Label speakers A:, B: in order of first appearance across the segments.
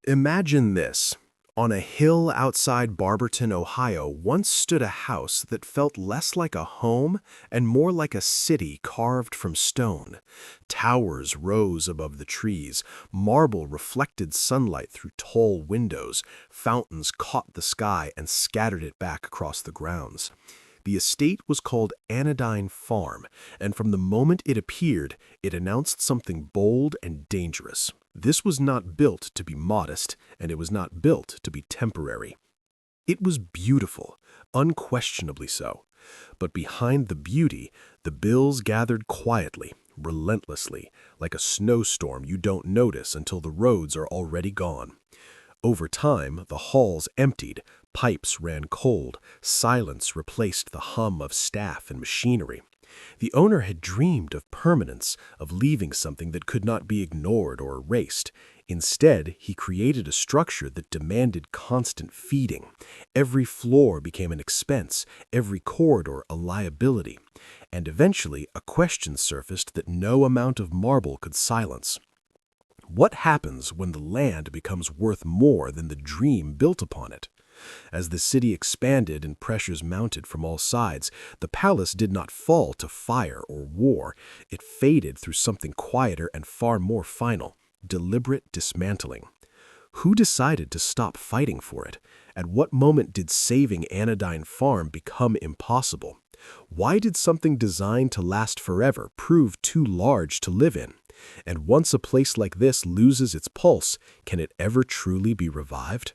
A: Imagine this. On a hill outside Barberton, Ohio, once stood a house that felt less like a home and more like a city carved from stone. Towers rose above the trees, marble reflected sunlight through tall windows, fountains caught the sky and scattered it back across the grounds. The estate was called Anodyne Farm, and from the moment it appeared, it announced something bold and dangerous. This was not built to be modest, and it was not built to be temporary. It was beautiful, unquestionably so. But behind the beauty, the bills gathered quietly, relentlessly, like a snowstorm you don't notice until the roads are already gone. Over time, the halls emptied, pipes ran cold, silence replaced the hum of staff and machinery. The owner had dreamed of permanence, of leaving something that could not be ignored or erased. Instead, he created a structure that demanded constant feeding. Every floor became an expense, every corridor a liability. And eventually, a question surfaced that no amount of marble could silence. What happens when the land becomes worth more than the dream built upon it? As the city expanded and pressures mounted from all sides, the palace did not fall to fire or war. It faded through something quieter and far more final, deliberate dismantling. Who decided to stop fighting for it? At what moment did saving Anodyne Farm become impossible? Why did something designed to last forever prove too large to live in? And once a place like this loses its pulse, can it ever truly be revived?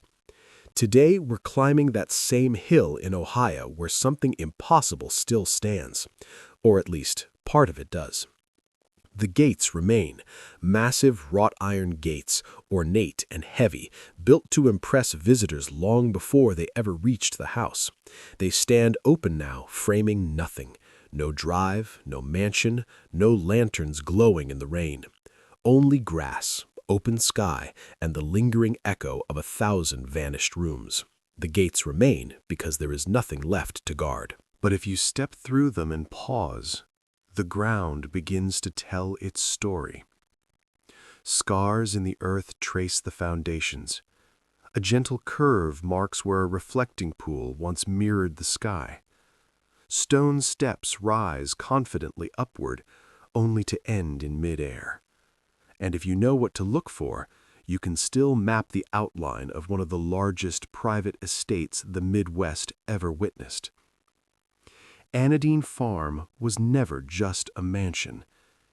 A: Today, we're climbing that same hill in Ohio where something impossible still stands. Or at least, part of it does. The gates remain, massive wrought iron gates, ornate and heavy, built to impress visitors long before they ever reached the house. They stand open now, framing nothing. No drive, no mansion, no lanterns glowing in the rain. Only grass, open sky, and the lingering echo of 1,000 vanished rooms. The gates remain because there is nothing left to guard. But if you step through them and pause, the ground begins to tell its story. Scars in the earth trace the foundations. A gentle curve marks where a reflecting pool once mirrored the sky. Stone steps rise confidently upward, only to end in midair. And if you know what to look for, you can still map the outline of one of the largest private estates the Midwest ever witnessed. Anodyne Farm was never just a mansion.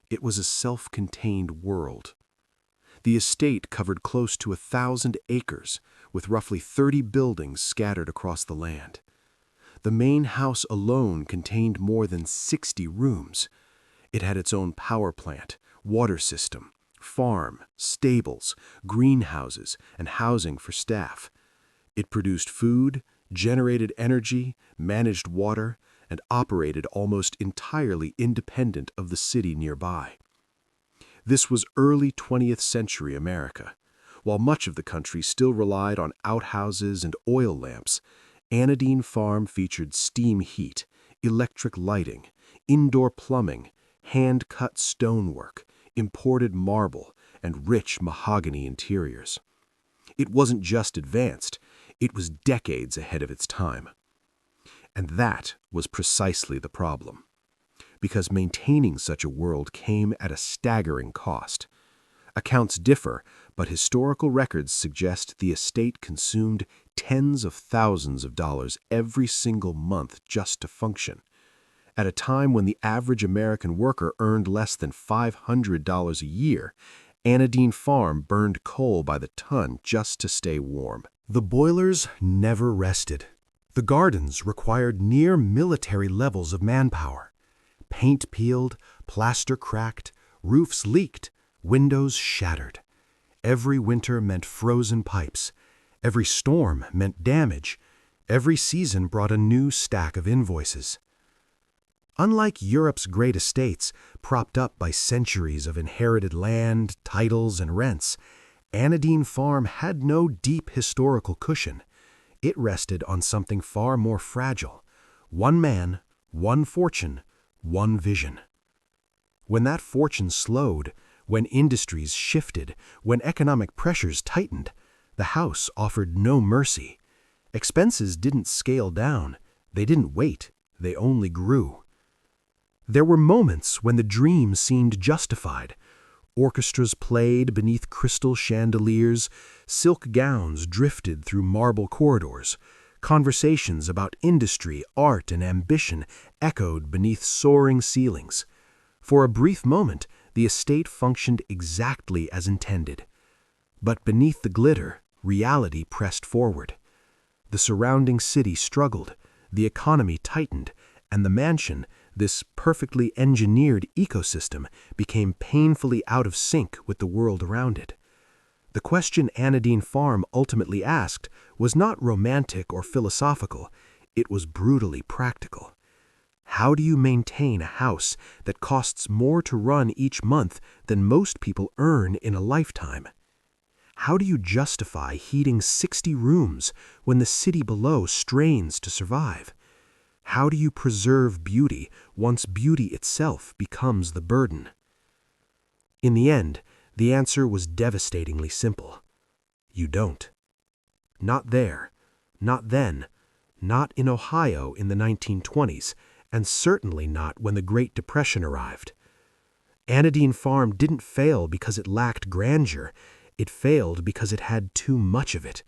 A: It was a self-contained world. The estate covered close to 1,000 acres, with roughly 30 buildings scattered across the land. The main house alone contained more than 60 rooms. It had its own power plant, water system, farm, stables, greenhouses, and housing for staff. It produced food, generated energy, managed water, and operated almost entirely independent of the city nearby. This was early 20th century America. While much of the country still relied on outhouses and oil lamps, Anodyne Farm featured steam heat, electric lighting, indoor plumbing, hand-cut stonework, imported marble, and rich mahogany interiors. It wasn't just advanced, it was decades ahead of its time. And that was precisely the problem, because maintaining such a world came at a staggering cost. Accounts differ, but historical records suggest the estate consumed tens of thousands of dollars every single month just to function. At a time when the average American worker earned less than $500 a year, Anodyne Farm burned coal by the ton just to stay warm. The boilers never rested. The gardens required near military levels of manpower. Paint peeled, plaster cracked, roofs leaked, windows shattered. Every winter meant frozen pipes. Every storm meant damage. Every season brought a new stack of invoices. Unlike Europe's great estates, propped up by centuries of inherited land, titles, and rents, Anodyne Farm had no deep historical cushion. It rested on something far more fragile. One man, one fortune, one vision. When that fortune slowed, when industries shifted, when economic pressures tightened, The house offered no mercy. Expenses didn't scale down. They didn't wait. They only grew. There were moments when the dream seemed justified. Orchestras played beneath crystal chandeliers, silk gowns drifted through marble corridors, conversations about industry, art, and ambition echoed beneath soaring ceilings. For a brief moment, the estate functioned exactly as intended. But beneath the glitter, reality pressed forward. The surrounding city struggled, the economy tightened, and the mansion, this perfectly engineered ecosystem, became painfully out of sync with the world around it. The question Anadine Farm ultimately asked was not romantic or philosophical, it was brutally practical. How do you maintain a house that costs more to run each month than most people earn in a lifetime? How do you justify heating 60 rooms when the city below strains to survive? How do you preserve beauty once beauty itself becomes the burden? In the end, the answer was devastatingly simple. You don't. Not there, not then, not in Ohio in the 1920s, and certainly not when the Great Depression arrived. Anadine Farm didn't fail because it lacked grandeur. It failed because it had too much of it.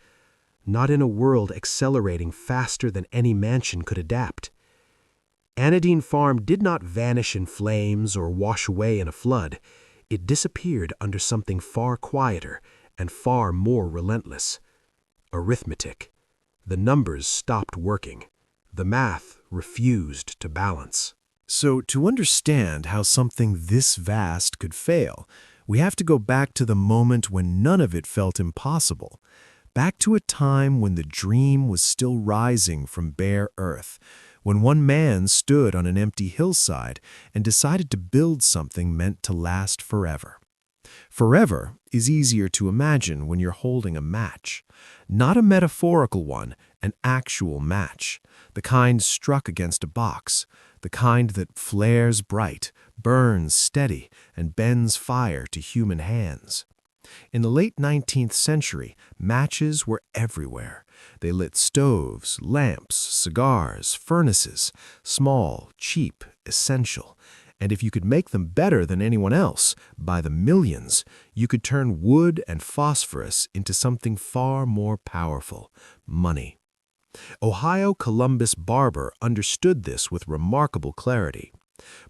A: Not in a world accelerating faster than any mansion could adapt. Anadine Farm did not vanish in flames or wash away in a flood. It disappeared under something far quieter and far more relentless. Arithmetic. The numbers stopped working. The math refused to balance. So, to understand how something this vast could fail, we have to go back to the moment when none of it felt impossible. Back to a time when the dream was still rising from bare earth, when one man stood on an empty hillside and decided to build something meant to last forever. Forever is easier to imagine when you're holding a match. Not a metaphorical one, an actual match. The kind struck against a box. The kind that flares bright, burns steady, and bends fire to human hands. In the late 19th century, matches were everywhere. They lit stoves, lamps, cigars, furnaces, small, cheap, essential. And if you could make them better than anyone else, by the millions, you could turn wood and phosphorus into something far more powerful, money. Ohio Columbus Barber understood this with remarkable clarity.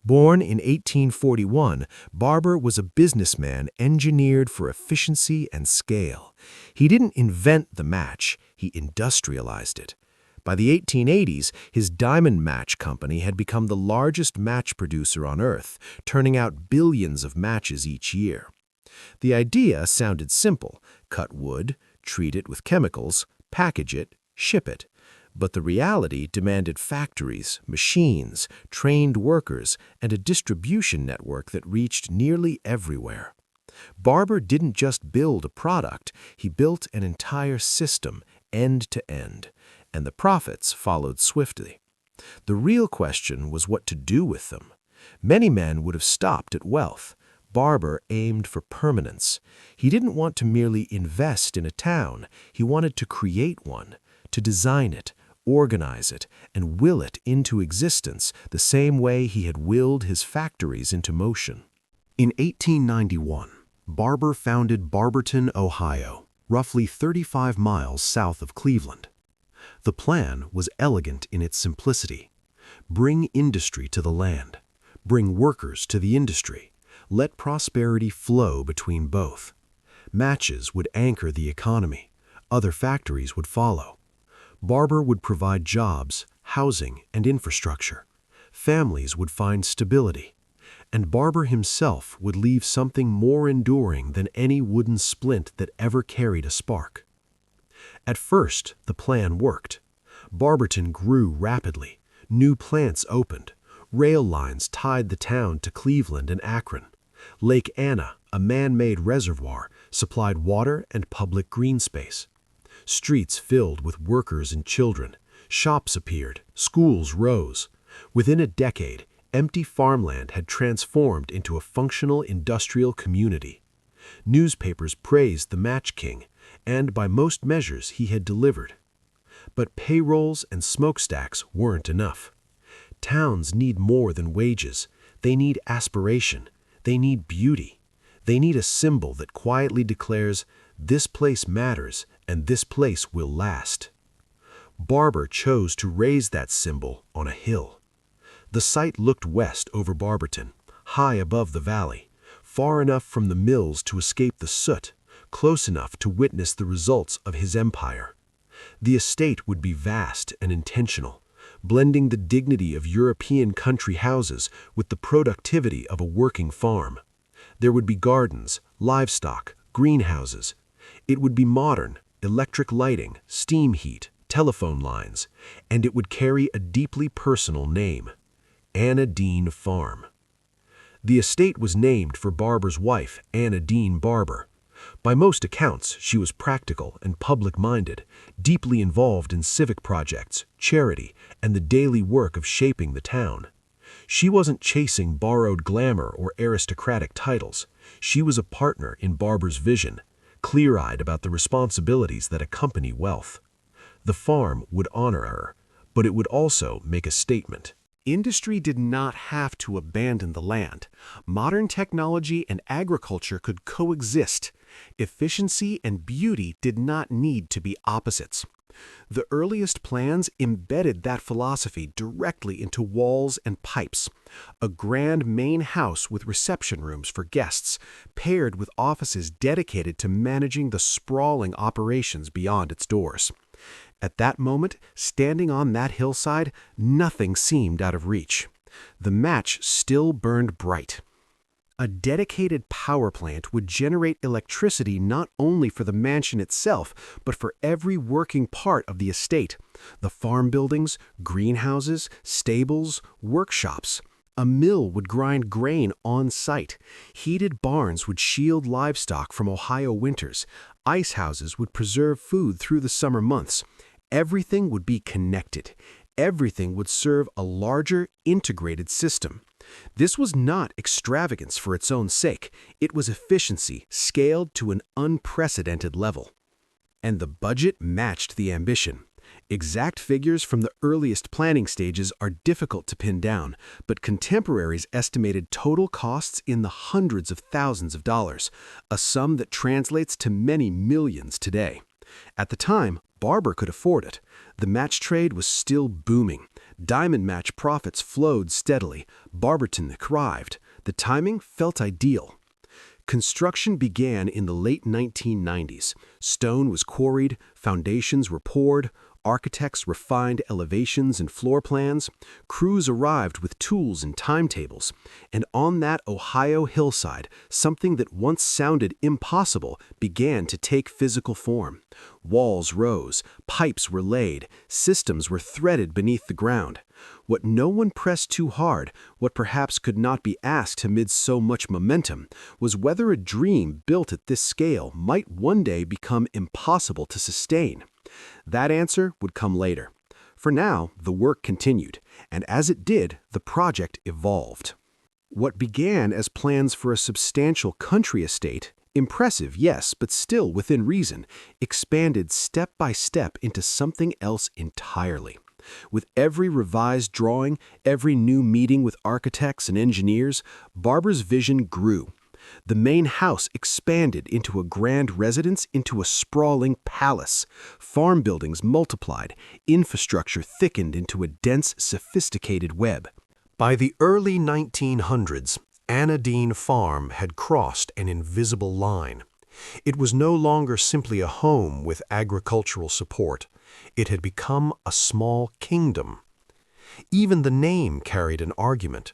A: Born in 1841, Barber was a businessman engineered for efficiency and scale. He didn't invent the match, he industrialized it. By the 1880s, his diamond match company had become the largest match producer on Earth, turning out billions of matches each year. The idea sounded simple: cut wood, treat it with chemicals, package it, ship it. But the reality demanded factories, machines, trained workers, and a distribution network that reached nearly everywhere. Barber didn't just build a product, he built an entire system, end to end, and the profits followed swiftly. The real question was what to do with them. Many men would have stopped at wealth. Barber aimed for permanence. He didn't want to merely invest in a town, he wanted to create one, to design it, organize it, and will it into existence the same way he had willed his factories into motion. In 1891, Barber founded Barberton, Ohio, roughly 35 miles south of Cleveland. The plan was elegant in its simplicity. Bring industry to the land. Bring workers to the industry. Let prosperity flow between both. Matches would anchor the economy. Other factories would follow. Barber would provide jobs, housing, and infrastructure. Families would find stability. And Barber himself would leave something more enduring than any wooden splint that ever carried a spark. At first, the plan worked. Barberton grew rapidly. New plants opened. Rail lines tied the town to Cleveland and Akron. Lake Anna, a man-made reservoir, supplied water and public green space. Streets filled with workers and children. Shops appeared. Schools rose. Within a decade, empty farmland had transformed into a functional industrial community. Newspapers praised the Match King. and by most measures he had delivered. But payrolls and smokestacks weren't enough. Towns need more than wages. They need aspiration. They need beauty. They need a symbol that quietly declares, "This place matters, and this place will last." Barber chose to raise that symbol on a hill. The site looked west over Barberton, high above the valley, far enough from the mills to escape the soot, close enough to witness the results of his empire. The estate would be vast and intentional, blending the dignity of European country houses with the productivity of a working farm. There would be gardens, livestock, greenhouses. It would be modern, electric lighting, steam heat, telephone lines, and it would carry a deeply personal name, Anna Dean Farm. The estate was named for Barber's wife, Anna Dean Barber. By most accounts, she was practical and public-minded, deeply involved in civic projects, charity, and the daily work of shaping the town. She wasn't chasing borrowed glamour or aristocratic titles. She was a partner in Barber's vision, clear-eyed about the responsibilities that accompany wealth. The farm would honor her, but it would also make a statement. Industry did not have to abandon the land. Modern technology and agriculture could coexist. Efficiency and beauty did not need to be opposites. The earliest plans embedded that philosophy directly into walls and pipes. A grand main house with reception rooms for guests, paired with offices dedicated to managing the sprawling operations beyond its doors. At that moment, standing on that hillside, nothing seemed out of reach. The match still burned bright. A dedicated power plant would generate electricity not only for the mansion itself, but for every working part of the estate: the farm buildings, greenhouses, stables, workshops. A mill would grind grain on site. Heated barns would shield livestock from Ohio winters. Ice houses would preserve food through the summer months. Everything would be connected. Everything would serve a larger, integrated system. This was not extravagance for its own sake. It was efficiency scaled to an unprecedented level. And the budget matched the ambition. Exact figures from the earliest planning stages are difficult to pin down, but contemporaries estimated total costs in the hundreds of thousands of dollars, a sum that translates to many millions today. At the time, Barber could afford it. The match trade was still booming. Diamond match profits flowed steadily. Barberton thrived. The timing felt ideal. Construction began in the late 1990s. Stone was quarried, foundations were poured, architects refined elevations and floor plans, crews arrived with tools and timetables, and on that Ohio hillside, something that once sounded impossible began to take physical form. Walls rose, pipes were laid, systems were threaded beneath the ground. What no one pressed too hard, what perhaps could not be asked amid so much momentum, was whether a dream built at this scale might one day become impossible to sustain. That answer would come later. For now, the work continued, and as it did, the project evolved. What began as plans for a substantial country estate, impressive, yes, but still within reason, expanded step by step into something else entirely. With every revised drawing, every new meeting with architects and engineers, Barber's vision grew. The main house expanded into a grand residence, into a sprawling palace. Farm buildings multiplied, infrastructure thickened into a dense, sophisticated web. By the early 1900s, Anna Dean Farm had crossed an invisible line. It was no longer simply a home with agricultural support. It had become a small kingdom. Even the name carried an argument.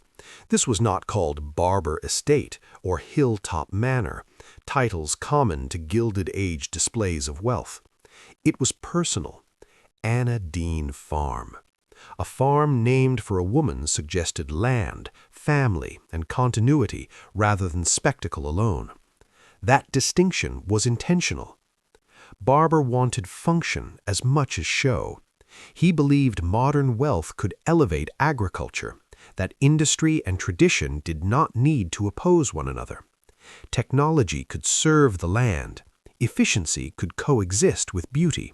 A: This was not called Barber Estate or Hilltop Manor, titles common to Gilded Age displays of wealth. It was personal. Anna Dean Farm. A farm named for a woman suggested land, family, and continuity rather than spectacle alone. That distinction was intentional. Barber wanted function as much as show. He believed modern wealth could elevate agriculture, that industry and tradition did not need to oppose one another. Technology could serve the land. Efficiency could coexist with beauty.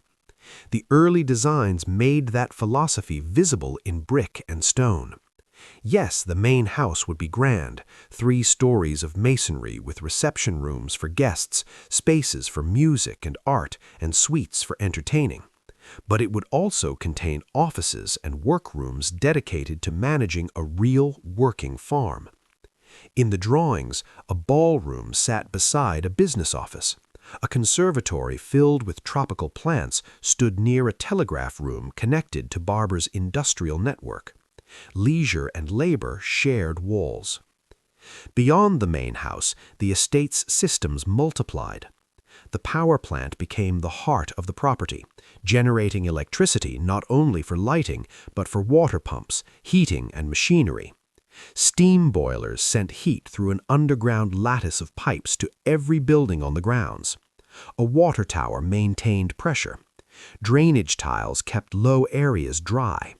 A: The early designs made that philosophy visible in brick and stone. Yes, the main house would be grand, 3 stories of masonry with reception rooms for guests, spaces for music and art, and suites for entertaining. But it would also contain offices and workrooms dedicated to managing a real working farm. In the drawings, a ballroom sat beside a business office. A conservatory filled with tropical plants stood near a telegraph room connected to Barber's industrial network. Leisure and labor shared walls. Beyond the main house, the estate's systems multiplied. The power plant became the heart of the property, generating electricity not only for lighting, but for water pumps, heating, and machinery. Steam boilers sent heat through an underground lattice of pipes to every building on the grounds. A water tower maintained pressure. Drainage tiles kept low areas dry.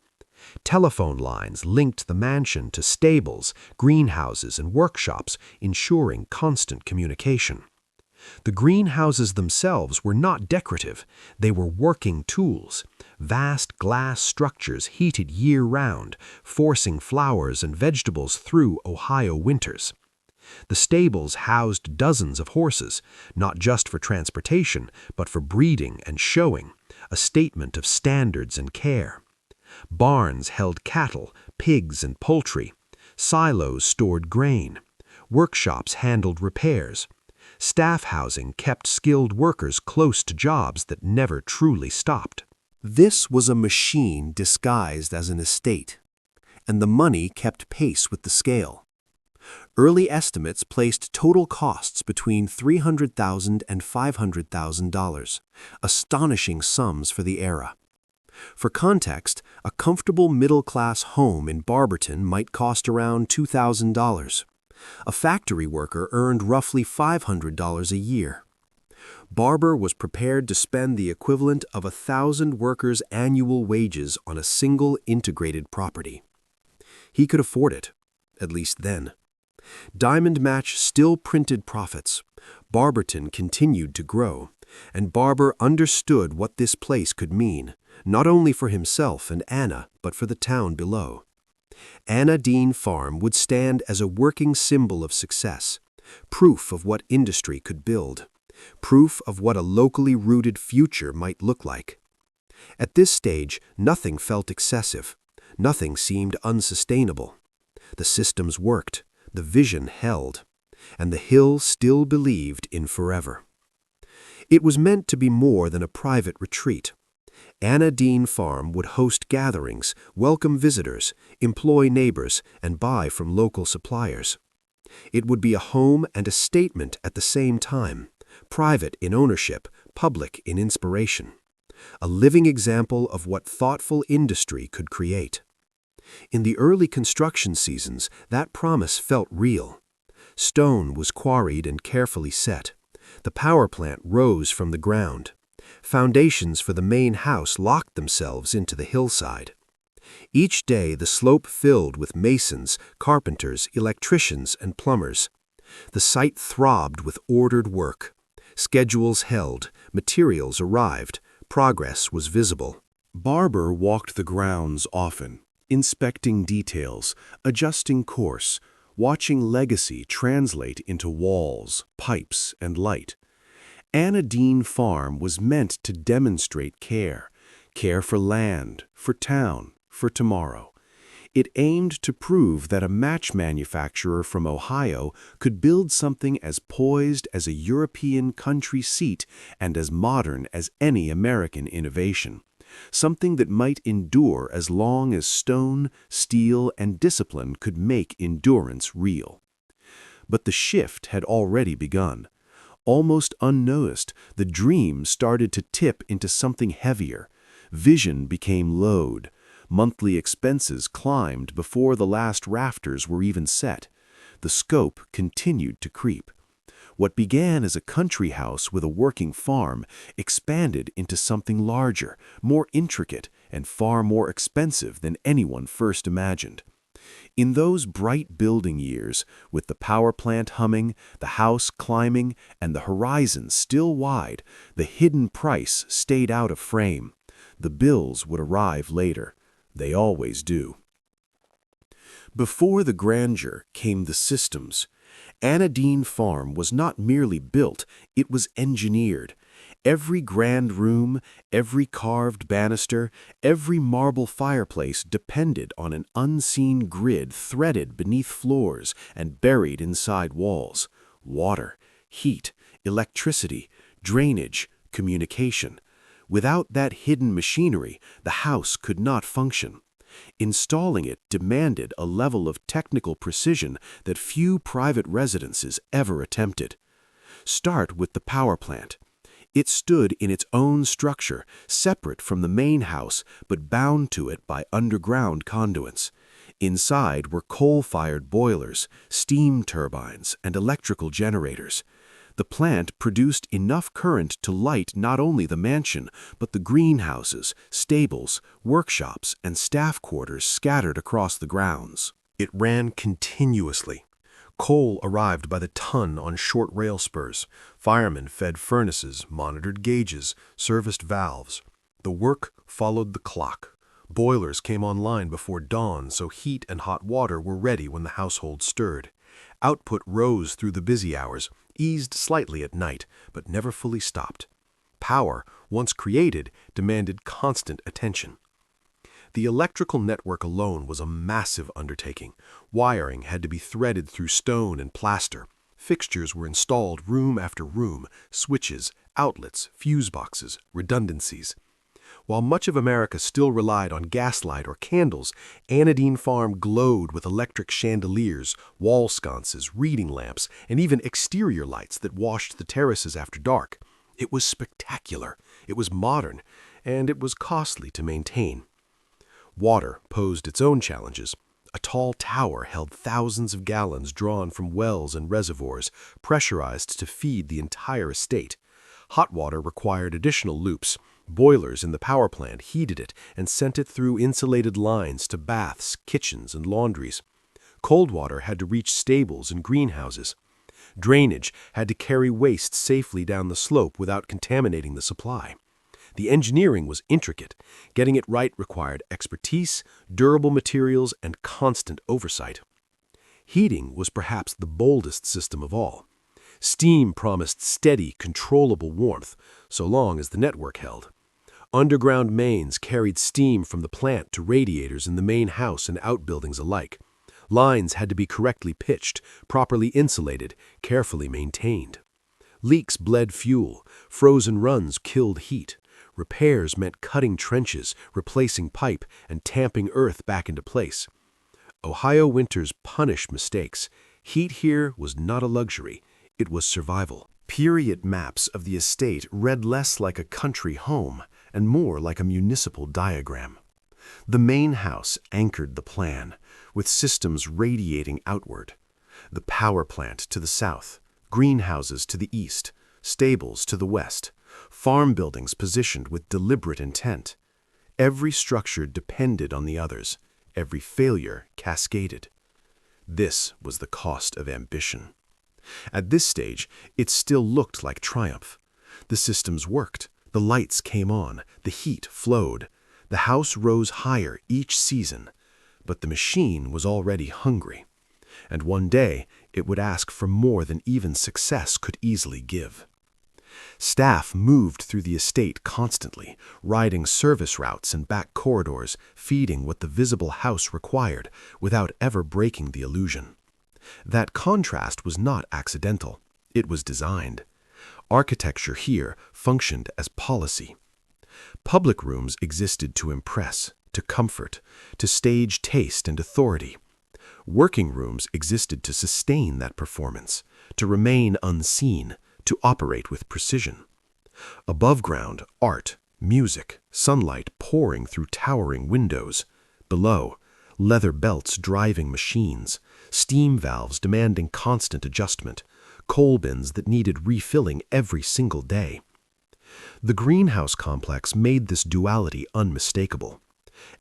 A: Telephone lines linked the mansion to stables, greenhouses, and workshops, ensuring constant communication. The greenhouses themselves were not decorative, they were working tools, vast glass structures heated year-round, forcing flowers and vegetables through Ohio winters. The stables housed dozens of horses, not just for transportation, but for breeding and showing, a statement of standards and care. Barns held cattle, pigs, and poultry. Silos stored grain. Workshops handled repairs. Staff housing kept skilled workers close to jobs that never truly stopped. This was a machine disguised as an estate, and the money kept pace with the scale. Early estimates placed total costs between $300,000 and $500,000, astonishing sums for the era. For context, a comfortable middle-class home in Barberton might cost around $2,000. A factory worker earned roughly $500 a year. Barber was prepared to spend the equivalent of 1,000 workers' annual wages on a single integrated property. He could afford it, at least then. Diamond Match still printed profits. Barberton continued to grow, and Barber understood what this place could mean, not only for himself and Anna, but for the town below. Anna Dean Farm would stand as a working symbol of success, proof of what industry could build, proof of what a locally rooted future might look like. At this stage, nothing felt excessive, nothing seemed unsustainable. The systems worked, the vision held, and the hill still believed in forever. It was meant to be more than a private retreat. Anna Dean Farm would host gatherings, welcome visitors, employ neighbors, and buy from local suppliers. It would be a home and a statement at the same time, private in ownership, public in inspiration. A living example of what thoughtful industry could create. In the early construction seasons, that promise felt real. Stone was quarried and carefully set. The power plant rose from the ground. Foundations for the main house locked themselves into the hillside. Each day the slope filled with masons, carpenters, electricians, and plumbers. The site throbbed with ordered work. Schedules held, materials arrived, progress was visible. Barber walked the grounds often, inspecting details, adjusting course, watching legacy translate into walls, pipes, and light. Anna Dean Farm was meant to demonstrate care for land, for town, for tomorrow. It aimed to prove that a match manufacturer from Ohio could build something as poised as a European country seat and as modern as any American innovation. Something that might endure as long as stone, steel, and discipline could make endurance real. But the shift had already begun. Almost unnoticed, the dream started to tip into something heavier. Vision became load. Monthly expenses climbed before the last rafters were even set. The scope continued to creep. What began as a country house with a working farm expanded into something larger, more intricate, and far more expensive than anyone first imagined. In those bright building years, with the power plant humming, the house climbing, and the horizon still wide, the hidden price stayed out of frame. The bills would arrive later. They always do. Before the grandeur came the systems. Anadine Farm was not merely built, it was engineered. Every grand room, every carved banister, every marble fireplace depended on an unseen grid threaded beneath floors and buried inside walls. Water, heat, electricity, drainage, communication. Without that hidden machinery, the house could not function. Installing it demanded a level of technical precision that few private residences ever attempted. Start with the power plant. It stood in its own structure, separate from the main house, but bound to it by underground conduits. Inside were coal-fired boilers, steam turbines, and electrical generators. The plant produced enough current to light not only the mansion, but the greenhouses, stables, workshops, and staff quarters scattered across the grounds. It ran continuously. Coal arrived by the ton on short rail spurs. Firemen fed furnaces, monitored gauges, serviced valves. The work followed the clock. Boilers came online before dawn, so heat and hot water were ready when the household stirred. Output rose through the busy hours, eased slightly at night, but never fully stopped. Power, once created, demanded constant attention. The electrical network alone was a massive undertaking. Wiring had to be threaded through stone and plaster. Fixtures were installed room after room, switches, outlets, fuse boxes, redundancies. While much of America still relied on gaslight or candles, Anadine Farm glowed with electric chandeliers, wall sconces, reading lamps, and even exterior lights that washed the terraces after dark. It was spectacular, it was modern, and it was costly to maintain. Water posed its own challenges. A tall tower held thousands of gallons drawn from wells and reservoirs, pressurized to feed the entire estate. Hot water required additional loops. Boilers in the power plant heated it and sent it through insulated lines to baths, kitchens, and laundries. Cold water had to reach stables and greenhouses. Drainage had to carry waste safely down the slope without contaminating the supply. The engineering was intricate. Getting it right required expertise, durable materials, and constant oversight. Heating was perhaps the boldest system of all. Steam promised steady, controllable warmth, so long as the network held. Underground mains carried steam from the plant to radiators in the main house and outbuildings alike. Lines had to be correctly pitched, properly insulated, carefully maintained. Leaks bled fuel, frozen runs killed heat. Repairs meant cutting trenches, replacing pipe, and tamping earth back into place. Ohio winters punished mistakes. Heat here was not a luxury, it was survival. Period maps of the estate read less like a country home and more like a municipal diagram. The main house anchored the plan, with systems radiating outward. The power plant to the south, greenhouses to the east, stables to the west, farm buildings positioned with deliberate intent. Every structure depended on the others, every failure cascaded. This was the cost of ambition. At this stage, it still looked like triumph. The systems worked, the lights came on, the heat flowed. The house rose higher each season, but the machine was already hungry. And one day, it would ask for more than even success could easily give. Staff moved through the estate constantly, riding service routes and back corridors, feeding what the visible house required, without ever breaking the illusion. That contrast was not accidental. It was designed. Architecture here functioned as policy. Public rooms existed to impress, to comfort, to stage taste and authority. Working rooms existed to sustain that performance, to remain unseen, to operate with precision. Above ground, art, music, sunlight pouring through towering windows. Below, leather belts driving machines, steam valves demanding constant adjustment, coal bins that needed refilling every single day. The greenhouse complex made this duality unmistakable.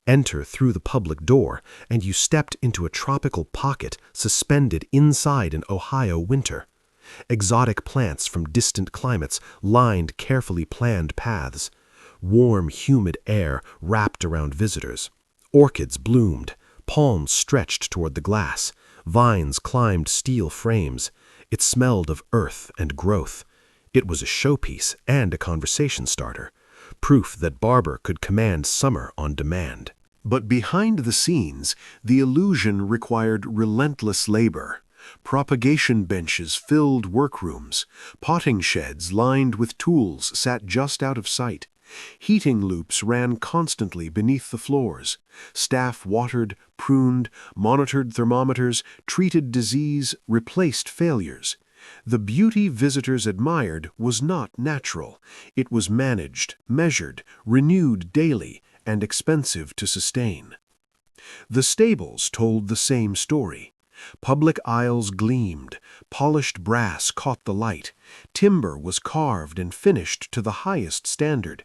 A: Enter through the public door, and you stepped into a tropical pocket suspended inside an Ohio winter. Exotic plants from distant climates lined carefully planned paths. Warm, humid air wrapped around visitors. Orchids bloomed. Palms stretched toward the glass. Vines climbed steel frames. It smelled of earth and growth. It was a showpiece and a conversation starter. Proof that Barber could command summer on demand. But behind the scenes, the illusion required relentless labor. Propagation benches filled workrooms. Potting sheds lined with tools sat just out of sight. Heating loops ran constantly beneath the floors. Staff watered, pruned, monitored thermometers, treated disease, replaced failures. The beauty visitors admired was not natural. It was managed, measured, renewed daily, and expensive to sustain. The stables told the same story. Public aisles gleamed, polished brass caught the light, timber was carved and finished to the highest standard.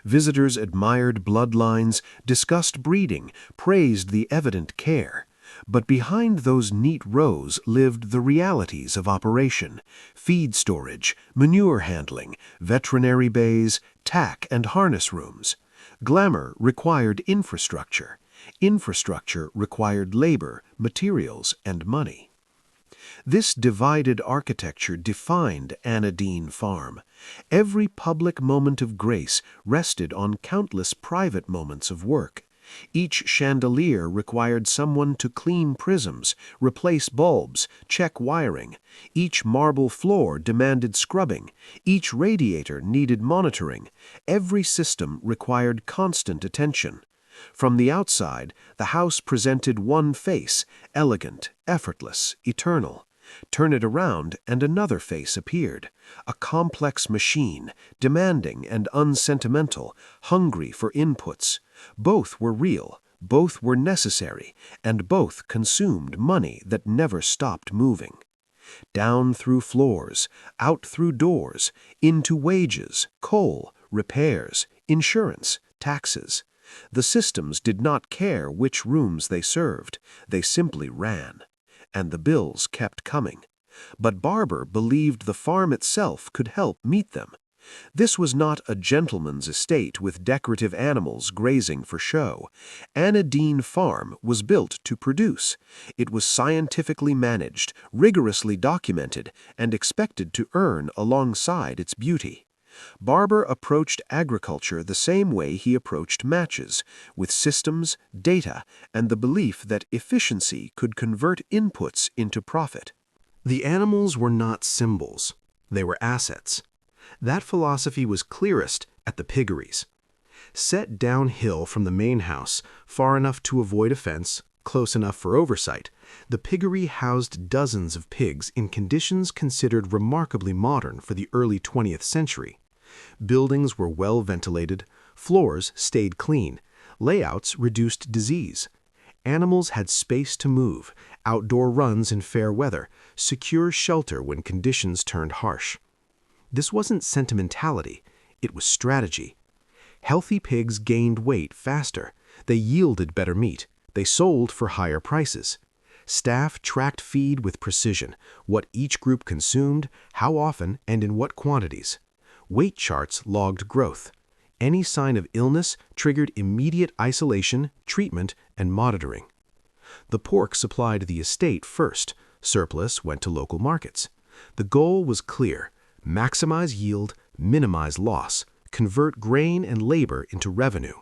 A: Visitors admired bloodlines, discussed breeding, praised the evident care. But behind those neat rows lived the realities of operation: feed storage, manure handling, veterinary bays, tack and harness rooms. Glamour required infrastructure. Infrastructure required labor, materials, and money. This divided architecture defined Anodyne Farm. Every public moment of grace rested on countless private moments of work. Each chandelier required someone to clean prisms, replace bulbs, check wiring. Each marble floor demanded scrubbing. Each radiator needed monitoring. Every system required constant attention. From the outside, the house presented one face, elegant, effortless, eternal. Turn it around, and another face appeared, a complex machine, demanding and unsentimental, hungry for inputs. Both were real, both were necessary, and both consumed money that never stopped moving. Down through floors, out through doors, into wages, coal, repairs, insurance, taxes. The systems did not care which rooms they served, they simply ran. And the bills kept coming. But Barber believed the farm itself could help meet them. This was not a gentleman's estate with decorative animals grazing for show. Anodyne Farm was built to produce. It was scientifically managed, rigorously documented, and expected to earn alongside its beauty. Barber approached agriculture the same way he approached matches, with systems, data, and the belief that efficiency could convert inputs into profit. The animals were not symbols. They were assets. That philosophy was clearest at the piggeries. Set downhill from the main house, far enough to avoid a fence, close enough for oversight, the piggery housed dozens of pigs in conditions considered remarkably modern for the early 20th century. Buildings were well ventilated, floors stayed clean, layouts reduced disease. Animals had space to move, outdoor runs in fair weather, secure shelter when conditions turned harsh. This wasn't sentimentality, it was strategy. Healthy pigs gained weight faster, they yielded better meat, they sold for higher prices. Staff tracked feed with precision, what each group consumed, how often, and in what quantities. Weight charts logged growth. Any sign of illness triggered immediate isolation, treatment, and monitoring. The pork supplied the estate first, surplus went to local markets. The goal was clear: maximize yield, minimize loss, convert grain and labor into revenue.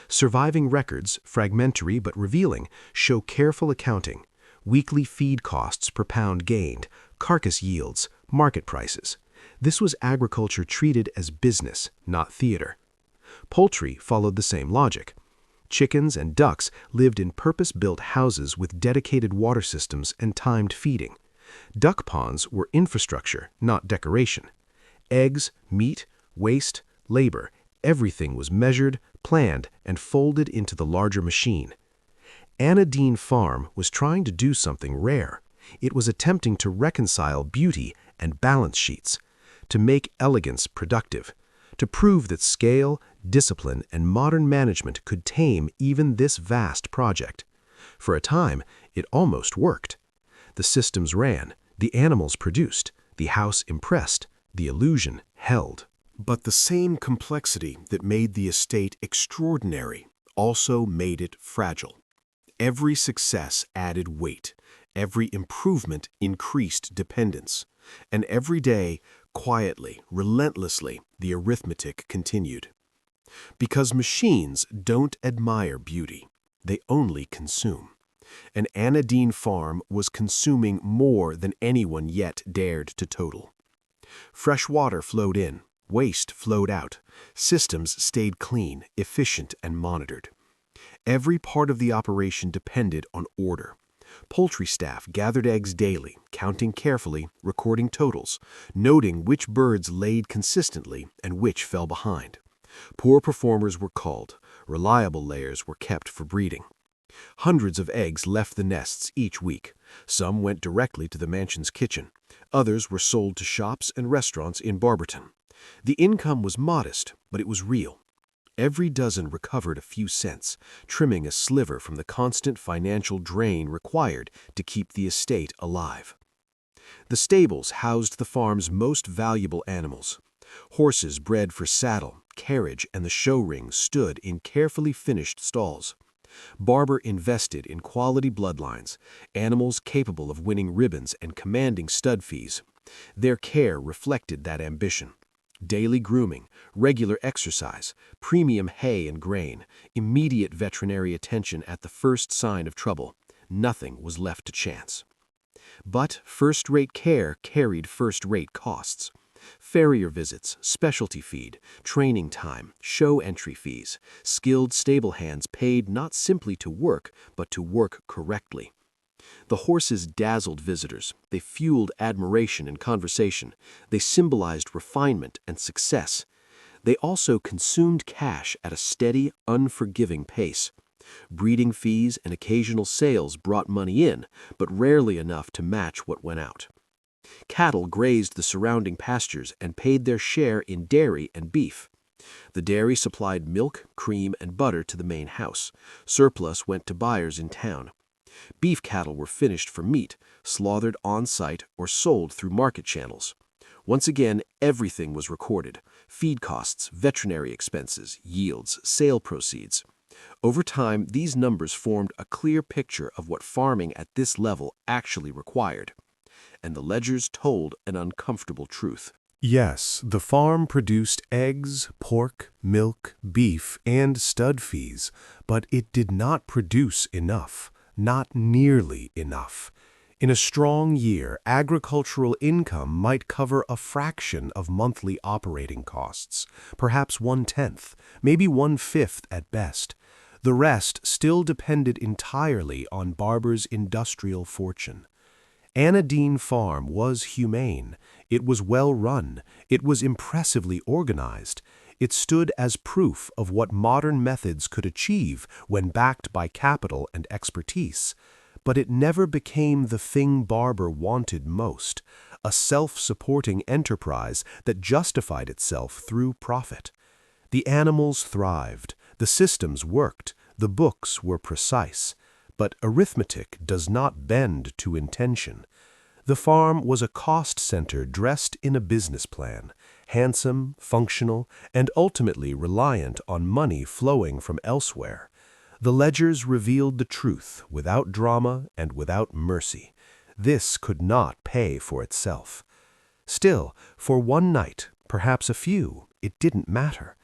A: Surviving records, fragmentary but revealing, show careful accounting: weekly feed costs per pound gained, carcass yields, market prices. This was agriculture treated as business, not theater. Poultry followed the same logic. Chickens and ducks lived in purpose-built houses with dedicated water systems and timed feeding. Duck ponds were infrastructure, not decoration. Eggs, meat, waste, labor, everything was measured, planned, and folded into the larger machine. Anodyne Farm was trying to do something rare. It was attempting to reconcile beauty and balance sheets, to make elegance productive, to prove that scale, discipline, and modern management could tame even this vast project. For a time, it almost worked. The systems ran, the animals produced, the house impressed, the illusion held. But the same complexity that made the estate extraordinary also made it fragile. Every success added weight, every improvement increased dependence, and every day, quietly, relentlessly, the arithmetic continued. Because machines don't admire beauty, they only consume. And Anadine Farm was consuming more than anyone yet dared to total. Fresh water flowed in, waste flowed out, systems stayed clean, efficient, and monitored. Every part of the operation depended on order. Poultry staff gathered eggs daily, counting carefully, recording totals, noting which birds laid consistently and which fell behind. Poor performers were culled, reliable layers were kept for breeding. Hundreds of eggs left the nests each week. Some went directly to the mansion's kitchen. Others were sold to shops and restaurants in Barberton. The income was modest, but it was real. Every dozen recovered a few cents, trimming a sliver from the constant financial drain required to keep the estate alive. The stables housed the farm's most valuable animals. Horses bred for saddle, carriage, and the show ring stood in carefully finished stalls. Barber invested in quality bloodlines, animals capable of winning ribbons and commanding stud fees. Their care reflected that ambition. Daily grooming, regular exercise, premium hay and grain, immediate veterinary attention at the first sign of trouble. Nothing was left to chance. But first-rate care carried first-rate costs. Farrier visits, specialty feed, training time, show entry fees, skilled stable hands paid not simply to work, but to work correctly. The horses dazzled visitors. They fueled admiration and conversation. They symbolized refinement and success. They also consumed cash at a steady, unforgiving pace. Breeding fees and occasional sales brought money in, but rarely enough to match what went out. Cattle grazed the surrounding pastures and paid their share in dairy and beef. The dairy supplied milk, cream, and butter to the main house. Surplus went to buyers in town. Beef cattle were finished for meat, slaughtered on-site or sold through market channels. Once again, everything was recorded: feed costs, veterinary expenses, yields, sale proceeds. Over time, these numbers formed a clear picture of what farming at this level actually required. And the ledgers told an uncomfortable truth. Yes, the farm produced eggs, pork, milk, beef, and stud fees, but it did not produce enough, not nearly enough. In a strong year, agricultural income might cover a fraction of monthly operating costs, perhaps 1/10, maybe 1/5 at best. The rest still depended entirely on Barber's industrial fortune. Anadine Farm was humane. It was well run. It was impressively organized. It stood as proof of what modern methods could achieve when backed by capital and expertise. But it never became the thing Barber wanted most, a self-supporting enterprise that justified itself through profit. The animals thrived, the systems worked, the books were precise. But arithmetic does not bend to intention. The farm was a cost center dressed in a business plan, handsome, functional, and ultimately reliant on money flowing from elsewhere. The ledgers revealed the truth without drama and without mercy. This could not pay for itself. Still, for one night, perhaps a few, it didn't matter.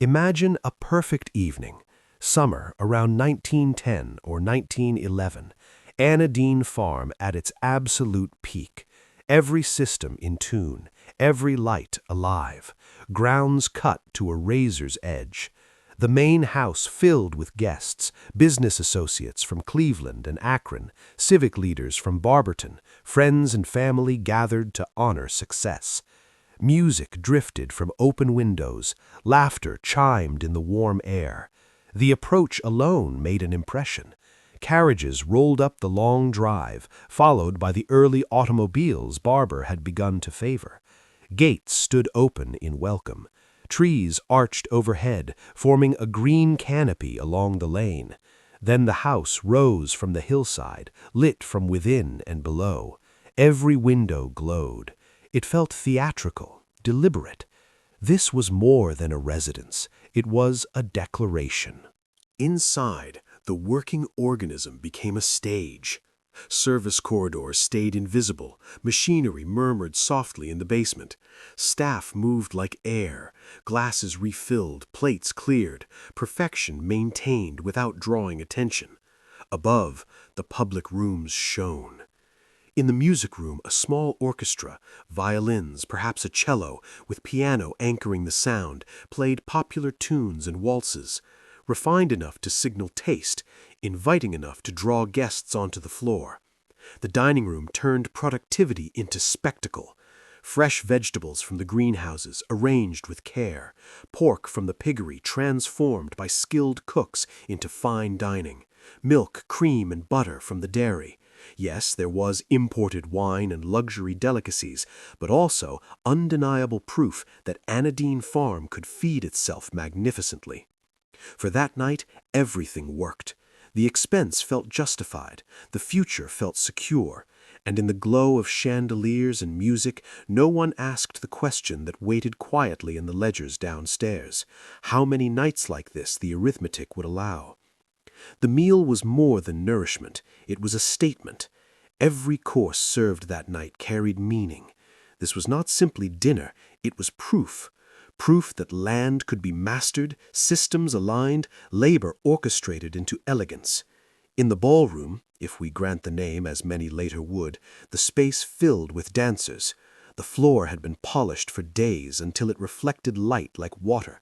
A: Imagine a perfect evening. Summer around 1910 or 1911, Anadine Farm at its absolute peak. Every system in tune, every light alive, grounds cut to a razor's edge. The main house filled with guests, business associates from Cleveland and Akron, civic leaders from Barberton, friends and family gathered to honor success. Music drifted from open windows, laughter chimed in the warm air. The approach alone made an impression. Carriages rolled up the long drive, followed by the early automobiles Barber had begun to favor. Gates stood open in welcome. Trees arched overhead, forming a green canopy along the lane. Then the house rose from the hillside, lit from within and below. Every window glowed. It felt theatrical, deliberate. This was more than a residence. It was a declaration. Inside, the working organism became a stage. Service corridors stayed invisible. Machinery murmured softly in the basement. Staff moved like air. Glasses refilled, plates cleared. Perfection maintained without drawing attention. Above, the public rooms shone. In the music room, a small orchestra, violins, perhaps a cello, with piano anchoring the sound, played popular tunes and waltzes, refined enough to signal taste, inviting enough to draw guests onto the floor. The dining room turned productivity into spectacle. Fresh vegetables from the greenhouses, arranged with care. Pork from the piggery, transformed by skilled cooks into fine dining. Milk, cream, and butter from the dairy. Yes, there was imported wine and luxury delicacies, but also undeniable proof that Anadine Farm could feed itself magnificently. For that night, everything worked. The expense felt justified, the future felt secure, and in the glow of chandeliers and music, no one asked the question that waited quietly in the ledgers downstairs: how many nights like this the arithmetic would allow. The meal was more than nourishment, it was a statement. Every course served that night carried meaning. This was not simply dinner, it was proof. Proof that land could be mastered, systems aligned, labor orchestrated into elegance. In the ballroom, if we grant the name as many later would, the space filled with dancers. The floor had been polished for days until it reflected light like water.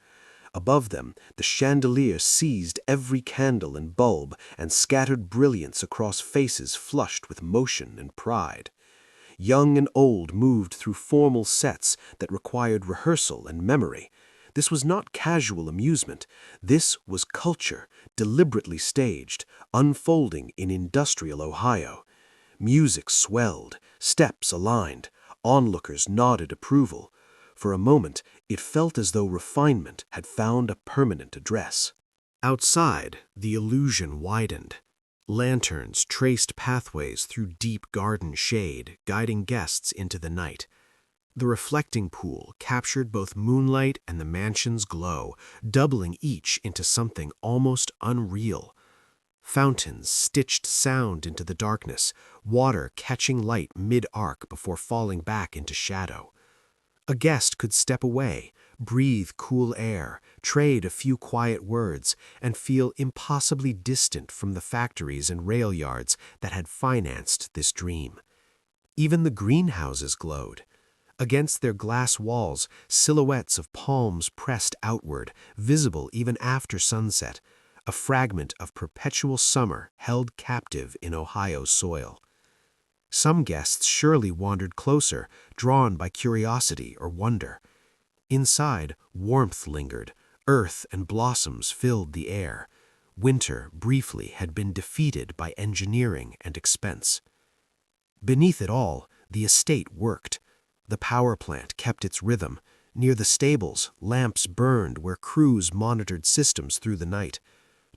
A: Above them, the chandelier seized every candle and bulb and scattered brilliance across faces flushed with motion and pride. Young and old moved through formal sets that required rehearsal and memory. This was not casual amusement. This was culture, deliberately staged, unfolding in industrial Ohio. Music swelled, steps aligned, onlookers nodded approval. For a moment, it felt as though refinement had found a permanent address. Outside, the illusion widened. Lanterns traced pathways through deep garden shade, guiding guests into the night. The reflecting pool captured both moonlight and the mansion's glow, doubling each into something almost unreal. Fountains stitched sound into the darkness, water catching light mid-arc before falling back into shadow. A guest could step away, breathe cool air, trade a few quiet words, and feel impossibly distant from the factories and rail yards that had financed this dream. Even the greenhouses glowed. Against their glass walls, silhouettes of palms pressed outward, visible even after sunset, a fragment of perpetual summer held captive in Ohio's soil. Some guests surely wandered closer, drawn by curiosity or wonder. Inside, warmth lingered, earth and blossoms filled the air. Winter, briefly, had been defeated by engineering and expense. Beneath it all, the estate worked. The power plant kept its rhythm. Near the stables, lamps burned where crews monitored systems through the night.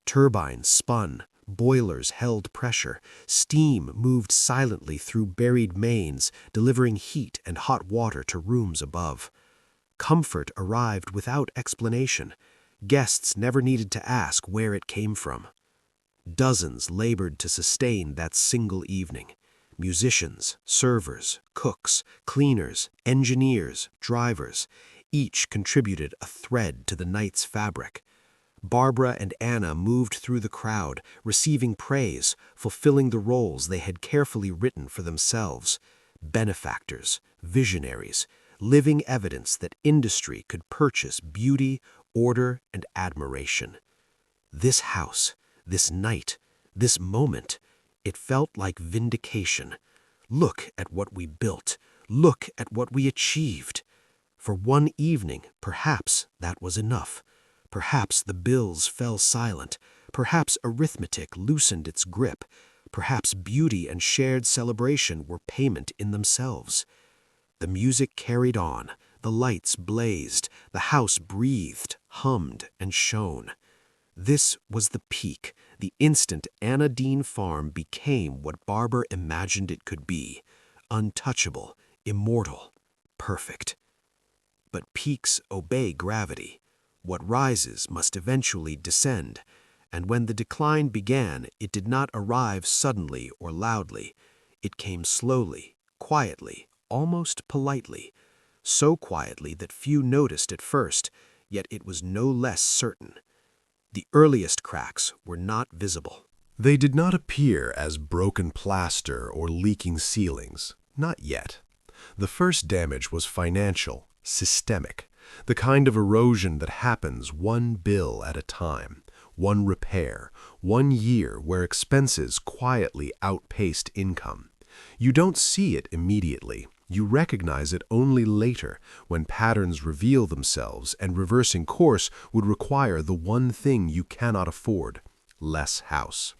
A: Turbines spun, boilers held pressure, steam moved silently through buried mains, delivering heat and hot water to rooms above. Comfort arrived without explanation. Guests never needed to ask where it came from. Dozens labored to sustain that single evening. Musicians, servers, cooks, cleaners, engineers, drivers, each contributed a thread to the night's fabric. Barbara and Anna moved through the crowd, receiving praise, fulfilling the roles they had carefully written for themselves. Benefactors, visionaries, living evidence that industry could purchase beauty, order, and admiration. This house, this night, this moment, it felt like vindication. Look at what we built. Look at what we achieved. For one evening, perhaps that was enough. Perhaps the bills fell silent. Perhaps arithmetic loosened its grip. Perhaps beauty and shared celebration were payment in themselves. The music carried on, The lights blazed, the house breathed, hummed, and shone. This was the peak, the instant Anna Dean Farm became what Barber imagined it could be: untouchable, immortal, perfect. But peaks obey gravity. What rises must eventually descend, and when the decline began, it did not arrive suddenly or loudly. It came slowly, quietly, almost politely, so quietly that few noticed at first, yet it was no less certain. The earliest cracks were not visible. They did not appear as broken plaster or leaking ceilings, not yet. The first damage was financial, systemic, the kind of erosion that happens one bill at a time, one repair, 1 year where expenses quietly outpaced income. You don't see it immediately. You recognize it only later, when patterns reveal themselves and reversing course would require the one thing you cannot afford: less house.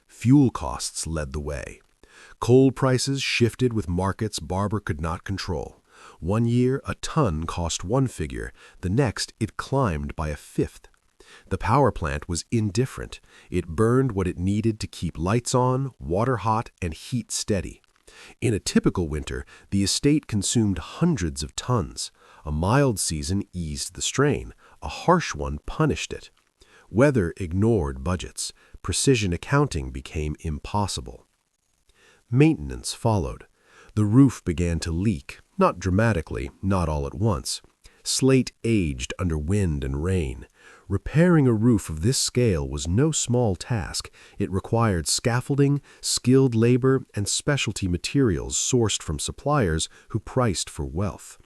A: Fuel costs led the way. Coal prices shifted with markets Barber could not control. 1 year, a ton cost one figure, the next it climbed by a fifth. The power plant was indifferent. It burned what it needed to keep lights on, water hot, and heat steady. In a typical winter, the estate consumed hundreds of tons. A mild season eased the strain. A harsh one punished it. Weather ignored budgets. Precision accounting became impossible. Maintenance followed. The roof began to leak, not dramatically, not all at once. Slate aged under wind and rain. Repairing a roof of this scale was no small task. It required scaffolding, skilled labor, and specialty materials sourced from suppliers who priced for wealth.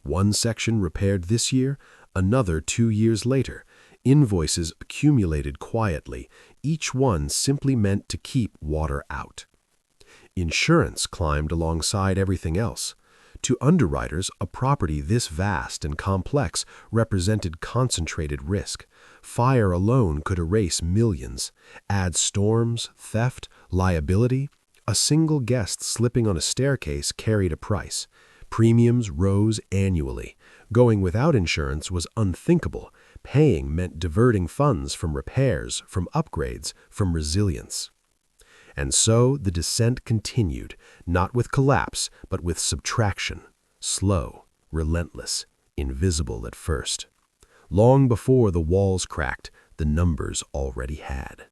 A: One section repaired this year, another 2 years later. Invoices accumulated quietly, each one simply meant to keep water out. Insurance climbed alongside everything else. To underwriters, a property this vast and complex represented concentrated risk. Fire alone could erase millions. Add storms, theft, liability. A single guest slipping on a staircase carried a price. Premiums rose annually. Going without insurance was unthinkable. Paying meant diverting funds from repairs, from upgrades, from resilience. And so the descent continued, not with collapse, but with subtraction, slow, relentless, invisible at first. Long before the walls cracked, the numbers already had.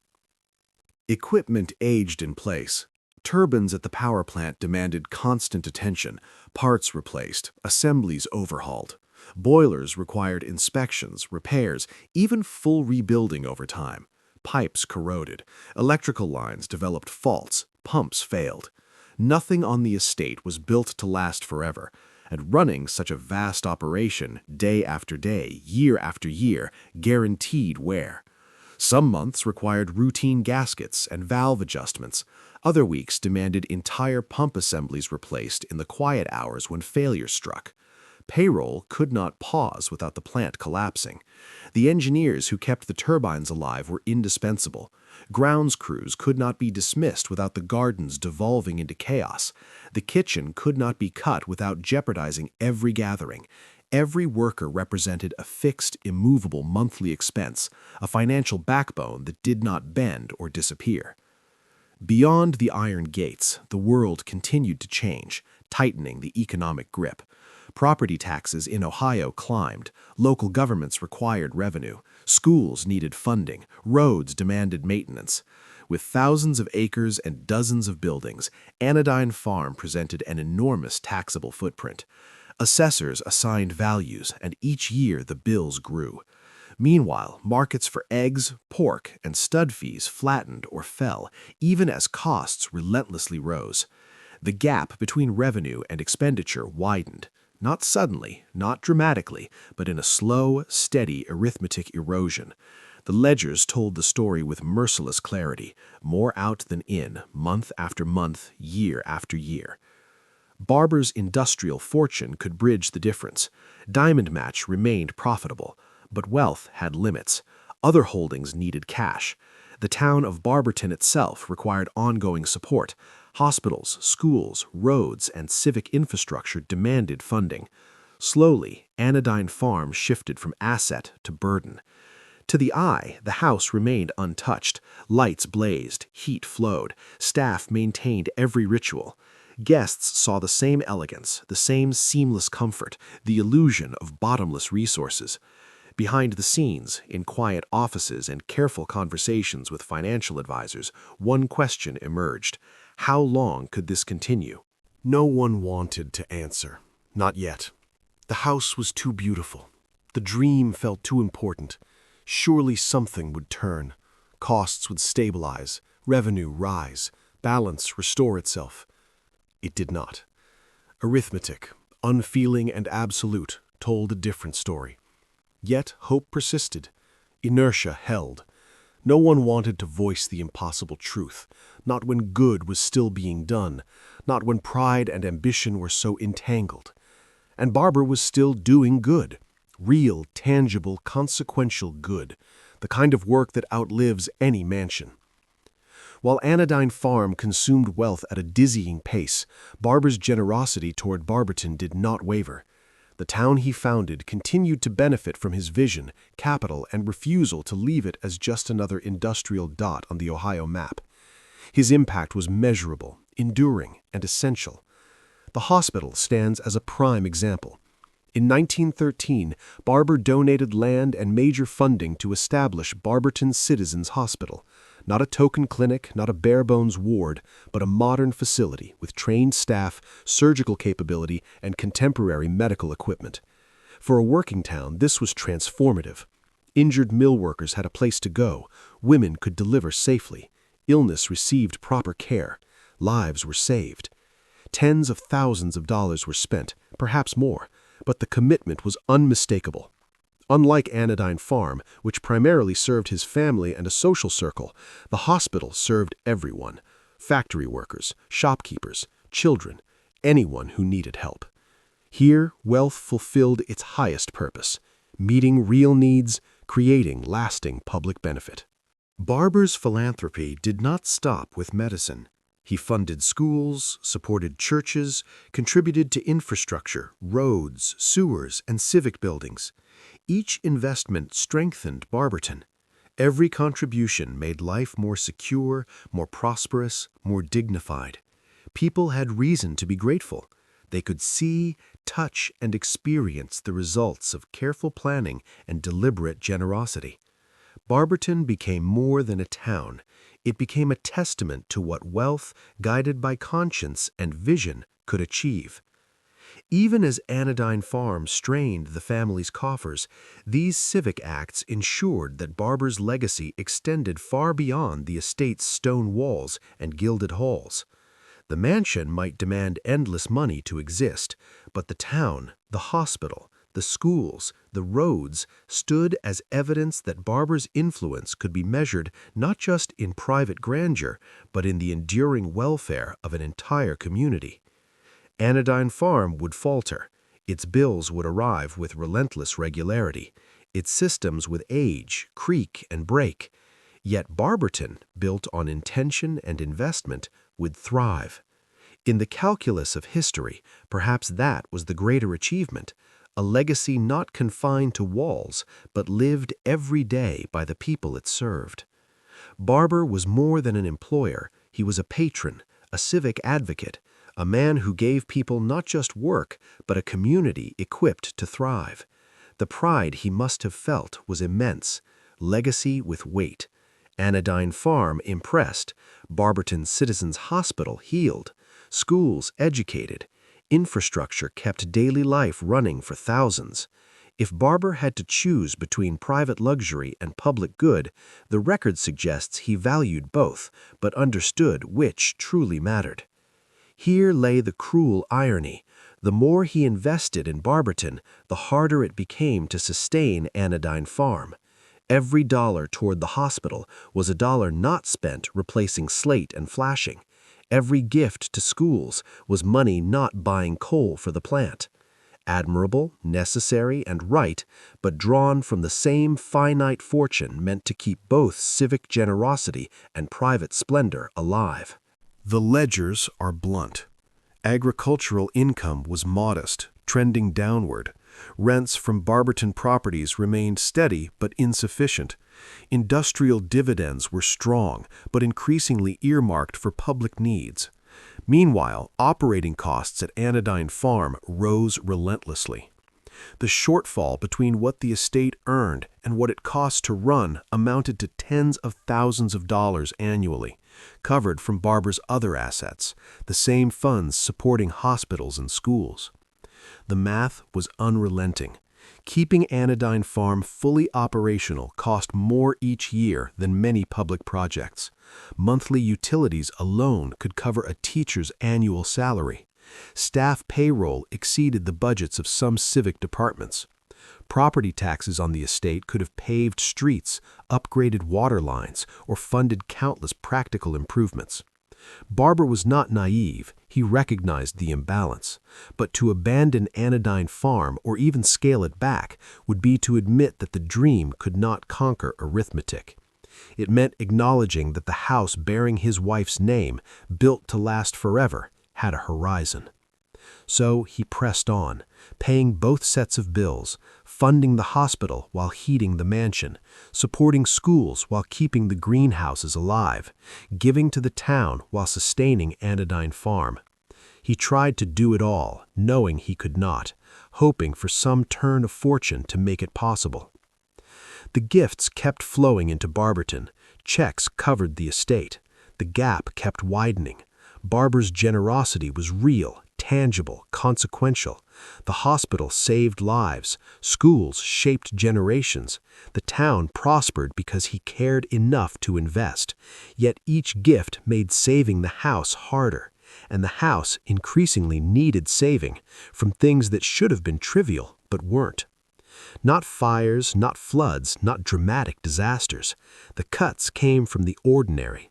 A: Equipment aged in place. Turbines at the power plant demanded constant attention, parts replaced, assemblies overhauled. Boilers required inspections, repairs, even full rebuilding over time. Pipes corroded, electrical lines developed faults, pumps failed. Nothing on the estate was built to last forever, and running such a vast operation, day after day, year after year, guaranteed wear. Some months required routine gaskets and valve adjustments. Other weeks demanded entire pump assemblies replaced in the quiet hours when failure struck. Payroll could not pause without the plant collapsing. The engineers who kept the turbines alive were indispensable. Grounds crews could not be dismissed without the gardens devolving into chaos. The kitchen could not be cut without jeopardizing every gathering. Every worker represented a fixed, immovable monthly expense, a financial backbone that did not bend or disappear. Beyond the iron gates, the world continued to change, tightening the economic grip. Property taxes in Ohio climbed, local governments required revenue, schools needed funding, roads demanded maintenance. With thousands of acres and dozens of buildings, Anodyne Farm presented an enormous taxable footprint. Assessors assigned values, and each year the bills grew. Meanwhile, markets for eggs, pork, and stud fees flattened or fell, even as costs relentlessly rose. The gap between revenue and expenditure widened. Not suddenly, not dramatically, but in a slow, steady arithmetic erosion. The ledgers told the story with merciless clarity, more out than in, month after month, year after year. Barber's industrial fortune could bridge the difference. Diamond Match remained profitable, but wealth had limits. Other holdings needed cash. The town of Barberton itself required ongoing support. Hospitals, schools, roads, and civic infrastructure demanded funding. Slowly, Anodyne Farm shifted from asset to burden. To the eye, the house remained untouched. Lights blazed, heat flowed, staff maintained every ritual. Guests saw the same elegance, the same seamless comfort, the illusion of bottomless resources. Behind the scenes, in quiet offices and careful conversations with financial advisors, one question emerged. How long could this continue? No one wanted to answer. Not yet. The house was too beautiful. The dream felt too important. Surely something would turn. Costs would stabilize, revenue rise, balance restore itself. It did not. Arithmetic, unfeeling and absolute, told a different story. Yet hope persisted. Inertia held. No one wanted to voice the impossible truth, not when good was still being done, not when pride and ambition were so entangled. And Barber was still doing good. Real, tangible, consequential good, the kind of work that outlives any mansion. While Anodyne Farm consumed wealth at a dizzying pace, Barber's generosity toward Barberton did not waver. The town he founded continued to benefit from his vision, capital, and refusal to leave it as just another industrial dot on the Ohio map. His impact was measurable, enduring, and essential. The hospital stands as a prime example. In 1913, Barber donated land and major funding to establish Barberton Citizens Hospital, not a token clinic, not a bare-bones ward, but a modern facility with trained staff, surgical capability, and contemporary medical equipment. For a working town, this was transformative. Injured mill workers had a place to go, women could deliver safely, illness received proper care, lives were saved. Tens of thousands of dollars were spent, perhaps more, but the commitment was unmistakable. Unlike Anodyne Farm, which primarily served his family and a social circle, the hospital served everyone: factory workers, shopkeepers, children, anyone who needed help. Here, wealth fulfilled its highest purpose: meeting real needs, creating lasting public benefit. Barber's philanthropy did not stop with medicine. He funded schools, supported churches, contributed to infrastructure, roads, sewers, and civic buildings. Each investment strengthened Barberton. Every contribution made life more secure, more prosperous, more dignified. People had reason to be grateful. They could see, touch, and experience the results of careful planning and deliberate generosity. Barberton became more than a town. It became a testament to what wealth, guided by conscience and vision, could achieve. Even as Anodyne Farm strained the family's coffers, these civic acts ensured that Barber's legacy extended far beyond the estate's stone walls and gilded halls. The mansion might demand endless money to exist, but the town, the hospital, the schools, the roads stood as evidence that Barber's influence could be measured not just in private grandeur, but in the enduring welfare of an entire community. Anodyne Farm would falter. Its bills would arrive with relentless regularity. Its systems would age, creak, and break. Yet Barberton, built on intention and investment, would thrive. In the calculus of history, perhaps that was the greater achievement: a legacy not confined to walls, but lived every day by the people it served. Barber was more than an employer. He was a patron, a civic advocate, a man who gave people not just work, but a community equipped to thrive. The pride he must have felt was immense, legacy with weight. Anodyne Farm impressed, Barberton Citizens Hospital healed, schools educated, infrastructure kept daily life running for thousands. If Barber had to choose between private luxury and public good, the record suggests he valued both, but understood which truly mattered. Here lay the cruel irony. The more he invested in Barberton, the harder it became to sustain Anodyne Farm. Every dollar toward the hospital was a dollar not spent replacing slate and flashing. Every gift to schools was money not buying coal for the plant. admirable, necessary, and right, but drawn from the same finite fortune meant to keep both civic generosity and private splendor alive. The ledgers are blunt. Agricultural income was modest, trending downward. Rents from Barberton properties remained steady but insufficient. Industrial dividends were strong, but increasingly earmarked for public needs. Meanwhile, operating costs at Anodyne Farm rose relentlessly. The shortfall between what the estate earned and what it cost to run amounted to tens of thousands of dollars annually, covered from Barber's other assets, the same funds supporting hospitals and schools. The math was unrelenting. Keeping Anodyne Farm fully operational cost more each year than many public projects. Monthly utilities alone could cover a teacher's annual salary. Staff payroll exceeded the budgets of some civic departments. Property taxes on the estate could have paved streets, upgraded water lines, or funded countless practical improvements. Barber was not naive. He recognized the imbalance. But to abandon Anodyne Farm or even scale it back would be to admit that the dream could not conquer arithmetic. It meant acknowledging that the house bearing his wife's name, built to last forever, had a horizon. So he pressed on, paying both sets of bills, funding the hospital while heating the mansion, supporting schools while keeping the greenhouses alive, giving to the town while sustaining Anodyne Farm. He tried to do it all, knowing he could not, hoping for some turn of fortune to make it possible. The gifts kept flowing into Barberton. Checks covered the estate. The gap kept widening. Barber's generosity was real, tangible, consequential. The hospital saved lives. Schools shaped generations. The town prospered because he cared enough to invest. Yet each gift made saving the house harder. And the house increasingly needed saving from things that should have been trivial but weren't. Not fires, not floods, not dramatic disasters. The cuts came from the ordinary.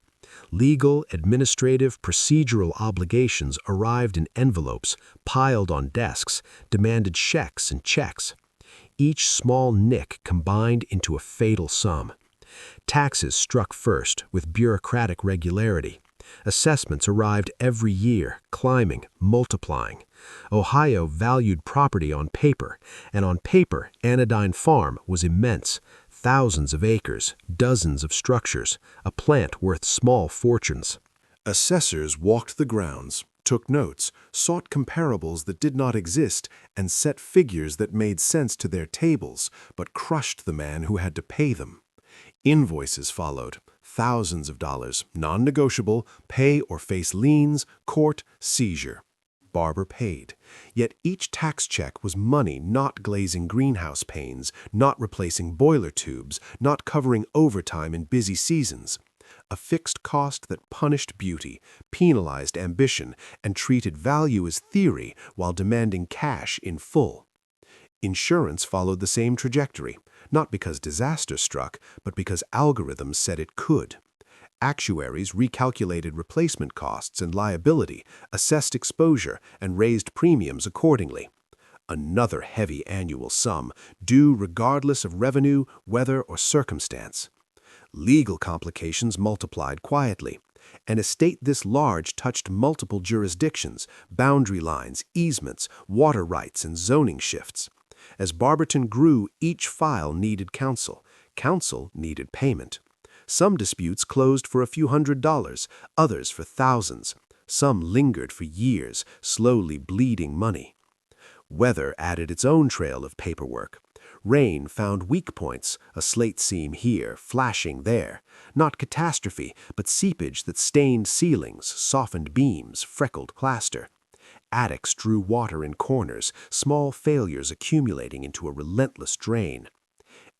A: Legal, administrative, procedural obligations arrived in envelopes, piled on desks, demanded checks and checks. Each small nick combined into a fatal sum. Taxes struck first, with bureaucratic regularity. Assessments arrived every year, climbing, multiplying. Ohio valued property on paper, and on paper, Anodyne Farm was immense. Thousands of acres, dozens of structures, a plant worth small fortunes. Assessors walked the grounds, took notes, sought comparables that did not exist, and set figures that made sense to their tables, but crushed the man who had to pay them. Invoices followed, thousands of dollars, non-negotiable, pay or face liens, court, seizure. Barber paid. Yet each tax check was money not glazing greenhouse panes, not replacing boiler tubes, not covering overtime in busy seasons. A fixed cost that punished beauty, penalized ambition, and treated value as theory while demanding cash in full. Insurance followed the same trajectory, not because disaster struck, but because algorithms said it could. Actuaries recalculated replacement costs and liability, assessed exposure, and raised premiums accordingly. Another heavy annual sum, due regardless of revenue, weather, or circumstance. Legal complications multiplied quietly. An estate this large touched multiple jurisdictions, boundary lines, easements, water rights, and zoning shifts. As Barberton grew, each file needed counsel. Counsel needed payment. Some disputes closed for a few $100s, others for thousands. Some lingered for years, slowly bleeding money. Weather added its own trail of paperwork. Rain found weak points, a slate seam here, flashing there. Not catastrophe, but seepage that stained ceilings, softened beams, freckled plaster. Attics drew water in corners, small failures accumulating into a relentless drain.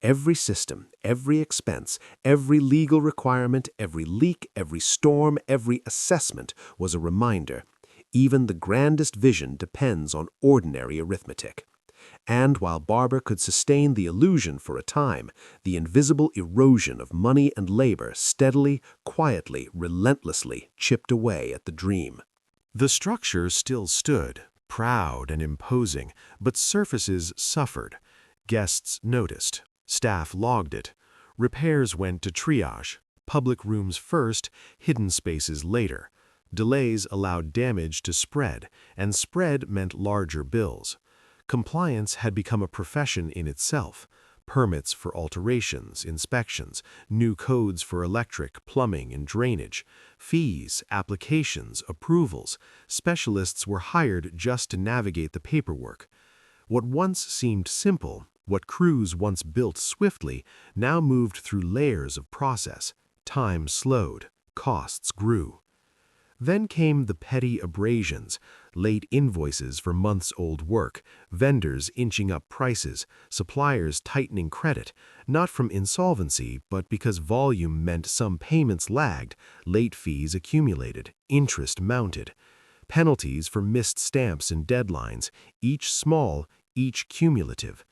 A: Every system, every expense, every legal requirement, every leak, every storm, every assessment was a reminder. Even the grandest vision depends on ordinary arithmetic. And while Barber could sustain the illusion for a time, the invisible erosion of money and labor steadily, quietly, relentlessly chipped away at the dream. The structure still stood, proud and imposing, but surfaces suffered. Guests noticed. Staff logged it. Repairs went to triage. Public rooms first, hidden spaces later. Delays allowed damage to spread, and spread meant larger bills. Compliance had become a profession in itself. Permits for alterations, inspections, new codes for electric, plumbing, and drainage, fees, applications, approvals. Specialists were hired just to navigate the paperwork. What once seemed simple, what crews once built swiftly, now moved through layers of process. Time slowed, costs grew. Then came the petty abrasions, late invoices for months-old work, vendors inching up prices, suppliers tightening credit, not from insolvency, but because volume meant some payments lagged, late fees accumulated, interest mounted. Penalties for missed stamps and deadlines, each small, each cumulative.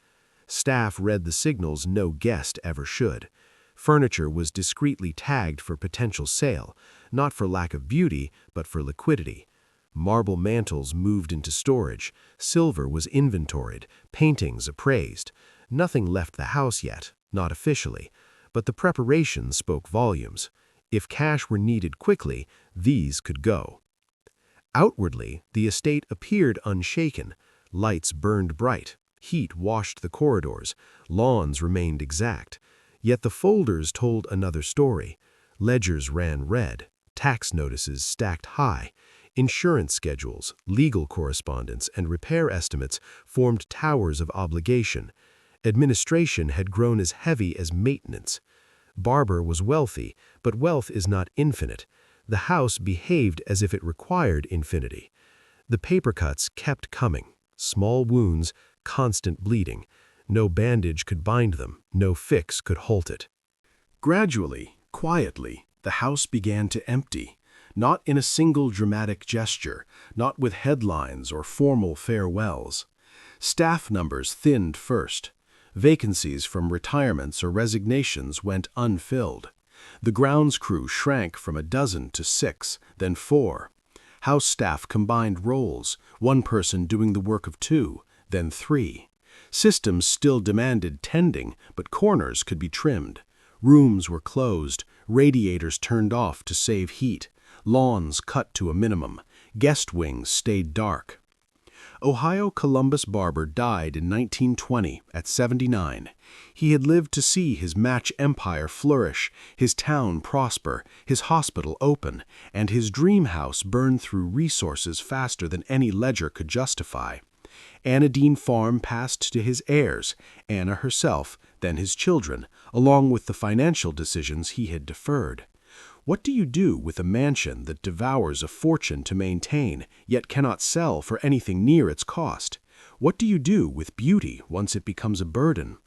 A: Staff read the signals no guest ever should. Furniture was discreetly tagged for potential sale, not for lack of beauty, but for liquidity. Marble mantels moved into storage, silver was inventoried, paintings appraised. Nothing left the house yet, not officially, but the preparation spoke volumes. If cash were needed quickly, these could go. Outwardly, the estate appeared unshaken. Lights burned bright, heat washed the corridors, lawns remained exact. Yet the folders told another story. Ledgers ran red, tax notices stacked high, insurance schedules, legal correspondence, and repair estimates formed towers of obligation. Administration had grown as heavy as maintenance. Barber was wealthy, but wealth is not infinite. The house behaved as if it required infinity. The paper cuts kept coming, small wounds, constant bleeding. No bandage could bind them, no fix could halt it. Gradually, quietly, the house began to empty, not in a single dramatic gesture, not with headlines or formal farewells. Staff numbers thinned first. Vacancies from retirements or resignations went unfilled. The grounds crew shrank from 12 to 6, then 4. House staff combined roles, one person doing the work of 2, then 3. Systems still demanded tending, but corners could be trimmed. Rooms were closed, radiators turned off to save heat, lawns cut to a minimum, guest wings stayed dark. Ohio Columbus Barber died in 1920 at 79. He had lived to see his match empire flourish, his town prosper, his hospital open, and his dream house burn through resources faster than any ledger could justify. Anna Dean Farm passed to his heirs, Anna herself, then his children, along with the financial decisions he had deferred. What do you do with a mansion that devours a fortune to maintain, yet cannot sell for anything near its cost? What do you do with beauty once it becomes a burden?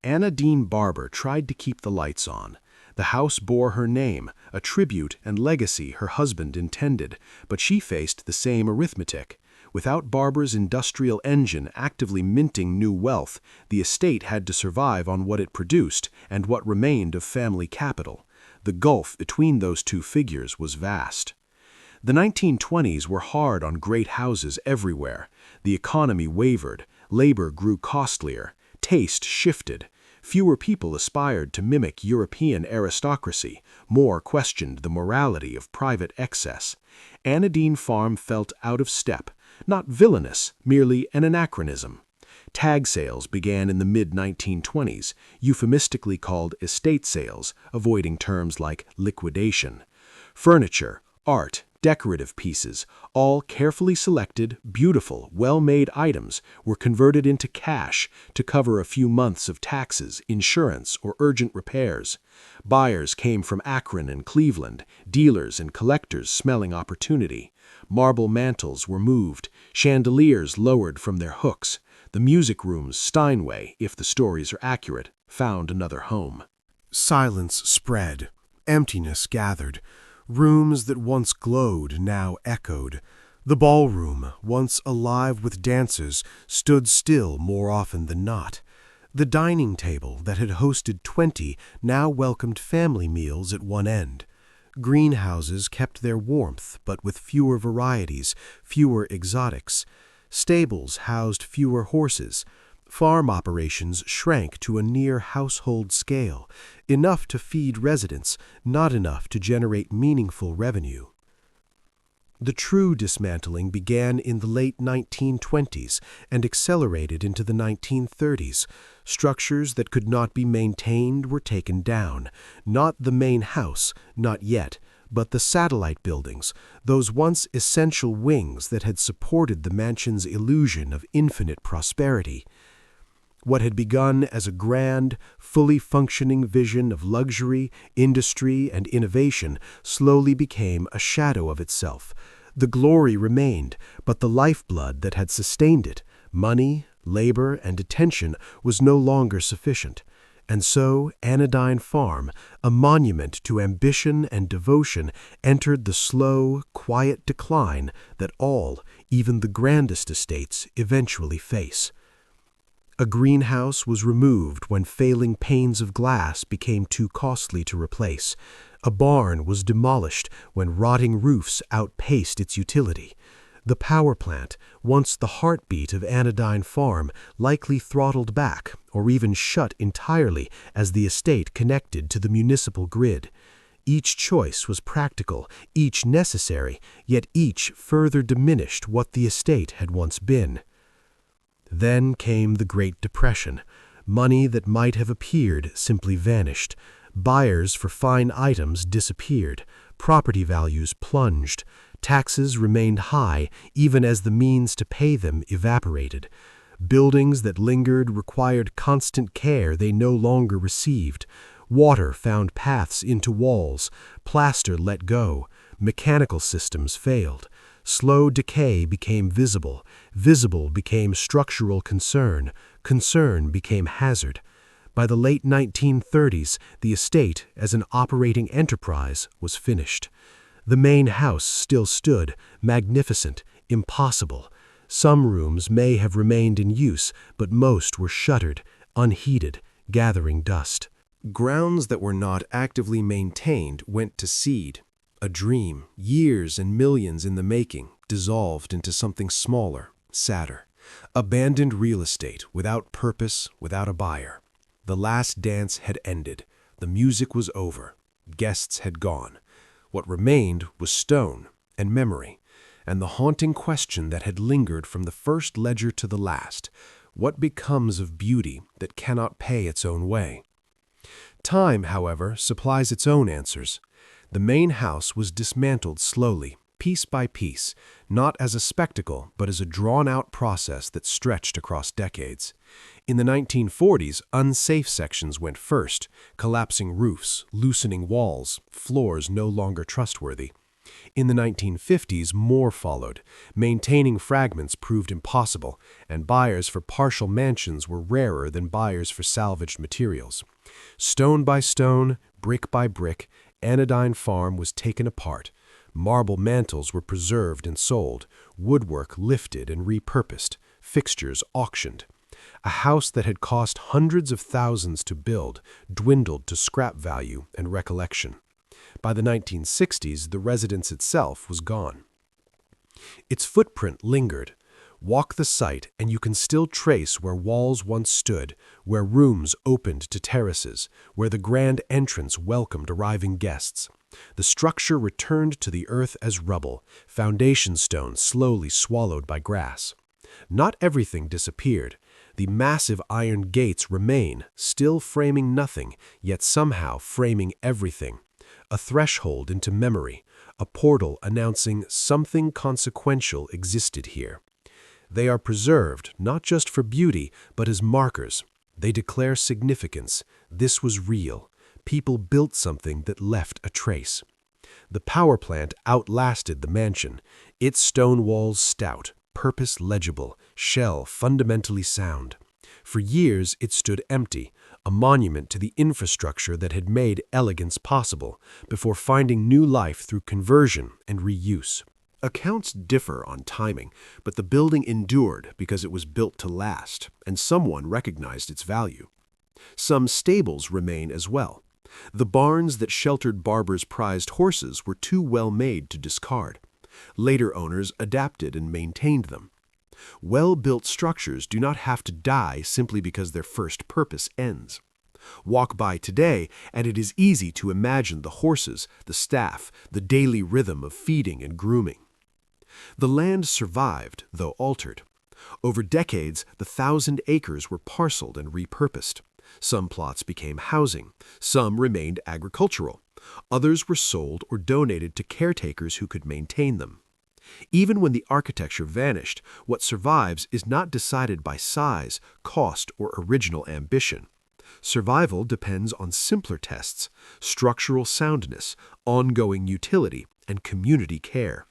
A: Anna Dean Barber tried to keep the lights on. The house bore her name, a tribute and legacy her husband intended, but she faced the same arithmetic. Without Barber's industrial engine actively minting new wealth, the estate had to survive on what it produced and what remained of family capital. The gulf between those two figures was vast. The 1920s were hard on great houses everywhere. The economy wavered, labor grew costlier, taste shifted. Fewer people aspired to mimic European aristocracy, more questioned the morality of private excess. Anna Dean Farm felt out of step, not villainous, merely an anachronism. Tag sales began in the mid-1920s, euphemistically called estate sales, avoiding terms like liquidation. Furniture, art, decorative pieces, all carefully selected, beautiful, well-made items were converted into cash to cover a few months of taxes, insurance, or urgent repairs. Buyers came from Akron and Cleveland, dealers and collectors smelling opportunity. Marble mantels were moved, chandeliers lowered from their hooks. The music rooms Steinway, if the stories are accurate, found another home. Silence spread. Emptiness gathered. Rooms that once glowed now echoed. The ballroom, once alive with dancers, stood still more often than not. The dining table that had hosted 20 now welcomed family meals at one end. Greenhouses kept their warmth, but with fewer varieties, fewer exotics. Stables housed fewer horses. Farm operations shrank to a near household scale, enough to feed residents, not enough to generate meaningful revenue. The true dismantling began in the late 1920s and accelerated into the 1930s. Structures that could not be maintained were taken down. Not the main house, not yet, but the satellite buildings, those once essential wings that had supported the mansion's illusion of infinite prosperity. What had begun as a grand, fully functioning vision of luxury, industry, and innovation slowly became a shadow of itself. The glory remained, but the lifeblood that had sustained it, money, labor, and attention, was no longer sufficient. And so Anodyne Farm, a monument to ambition and devotion, entered the slow, quiet decline that all, even the grandest estates, eventually face. A greenhouse was removed when failing panes of glass became too costly to replace. A barn was demolished when rotting roofs outpaced its utility. The power plant, once the heartbeat of Anodyne Farm, likely throttled back or even shut entirely as the estate connected to the municipal grid. Each choice was practical, each necessary, yet each further diminished what the estate had once been. Then came the Great Depression. Money that might have appeared simply vanished. Buyers for fine items disappeared. Property values plunged. Taxes remained high even as the means to pay them evaporated. Buildings that lingered required constant care they no longer received. Water found paths into walls. Plaster let go. Mechanical systems failed. Slow decay became visible. Visible became structural concern. Concern became hazard. By the late 1930s, the estate, as an operating enterprise, was finished. The main house still stood, magnificent, impossible. Some rooms may have remained in use, but most were shuttered, unheated, gathering dust. Grounds that were not actively maintained went to seed. A dream, years and millions in the making, dissolved into something smaller, sadder. Abandoned real estate, without purpose, without a buyer. The last dance had ended. The music was over. Guests had gone. What remained was stone and memory, and the haunting question that had lingered from the first ledger to the last: what becomes of beauty that cannot pay its own way? Time, however, supplies its own answers. The main house was dismantled slowly, piece by piece, not as a spectacle, but as a drawn-out process that stretched across decades. In the 1940s, unsafe sections went first, collapsing roofs, loosening walls, floors no longer trustworthy. In the 1950s, more followed. Maintaining fragments proved impossible, and buyers for partial mansions were rarer than buyers for salvaged materials. Stone by stone, brick by brick, Anodyne Farm was taken apart. Marble mantels were preserved and sold, woodwork lifted and repurposed, fixtures auctioned. A house that had cost hundreds of thousands to build dwindled to scrap value and recollection. By the 1960s, the residence itself was gone. Its footprint lingered. Walk the site and you can still trace where walls once stood, where rooms opened to terraces, where the grand entrance welcomed arriving guests. The structure returned to the earth as rubble, foundation stones slowly swallowed by grass. Not everything disappeared. The massive iron gates remain, still framing nothing, yet somehow framing everything. A threshold into memory, a portal announcing something consequential existed here. They are preserved not just for beauty, but as markers. They declare significance. This was real. People built something that left a trace. The power plant outlasted the mansion, its stone walls stout, purpose legible, shell fundamentally sound. For years it stood empty, a monument to the infrastructure that had made elegance possible, before finding new life through conversion and reuse. Accounts differ on timing, but the building endured because it was built to last, and someone recognized its value. Some stables remain as well. The barns that sheltered Barber's prized horses were too well made to discard. Later owners adapted and maintained them. Well-built structures do not have to die simply because their first purpose ends. Walk by today, and it is easy to imagine the horses, the staff, the daily rhythm of feeding and grooming. The land survived, though altered. Over decades, the 1,000 acres were parceled and repurposed. Some plots became housing, some remained agricultural, others were sold or donated to caretakers who could maintain them. Even when the architecture vanished, what survives is not decided by size, cost, or original ambition. Survival depends on simpler tests: structural soundness, ongoing utility, and community care.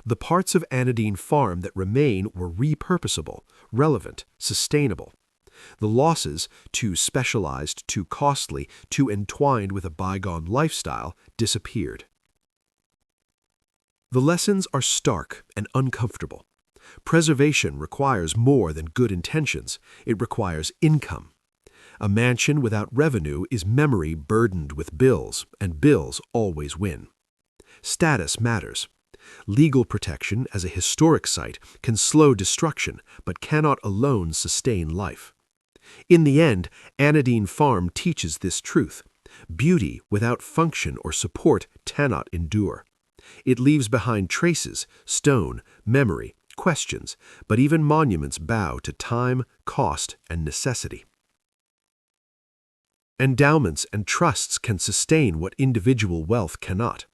A: The parts of Anodyne Farm that remain were repurposable, relevant, sustainable. The losses, too specialized, too costly, too entwined with a bygone lifestyle, disappeared. The lessons are stark and uncomfortable. Preservation requires more than good intentions. It requires income. A mansion without revenue is memory burdened with bills, and bills always win. Status matters. Legal protection as a historic site can slow destruction, but cannot alone sustain life. In the end, Anodyne Farm teaches this truth: beauty without function or support cannot endure. It leaves behind traces, stone, memory, questions, but even monuments bow to time, cost, and necessity. Endowments and trusts can sustain what individual wealth cannot.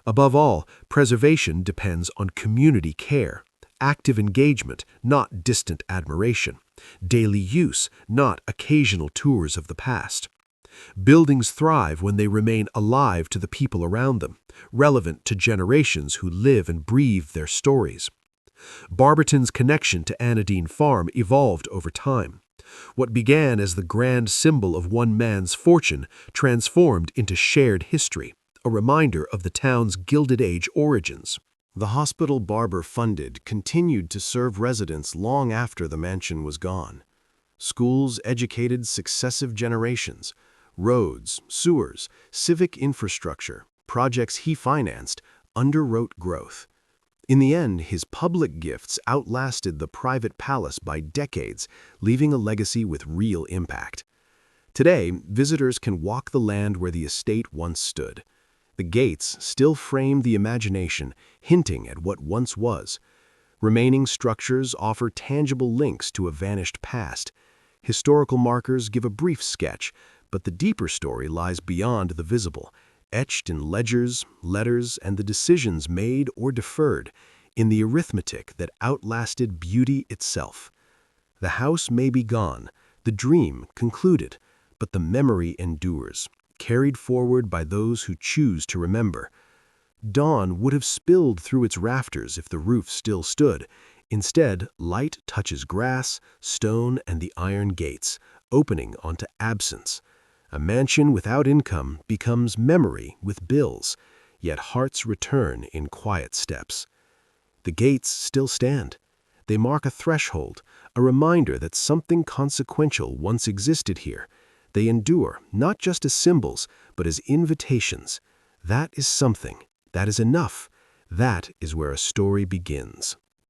A: Above all, preservation depends on community care, active engagement, not distant admiration, daily use, not occasional tours of the past. Buildings thrive when they remain alive to the people around them, relevant to generations who live and breathe their stories. Barberton's connection to Anodyne Farm evolved over time. What began as the grand symbol of one man's fortune transformed into shared history, a reminder of the town's Gilded Age origins. The hospital Barber funded continued to serve residents long after the mansion was gone. Schools educated successive generations. Roads, sewers, civic infrastructure, projects he financed, underwrote growth. In the end, his public gifts outlasted the private palace by decades, leaving a legacy with real impact. Today, visitors can walk the land where the estate once stood. The gates still frame the imagination, hinting at what once was. Remaining structures offer tangible links to a vanished past. Historical markers give a brief sketch, but the deeper story lies beyond the visible, etched in ledgers, letters, and the decisions made or deferred, in the arithmetic that outlasted beauty itself. The house may be gone, the dream concluded, but the memory endures, carried forward by those who choose to remember. Dawn would have spilled through its rafters if the roof still stood. Instead, light touches grass, stone, and the iron gates, opening onto absence. A mansion without income becomes memory with bills, yet hearts return in quiet steps. The gates still stand. They mark a threshold, a reminder that something consequential once existed here. They endure, not just as symbols, but as invitations. That is something. That is enough. That is where a story begins.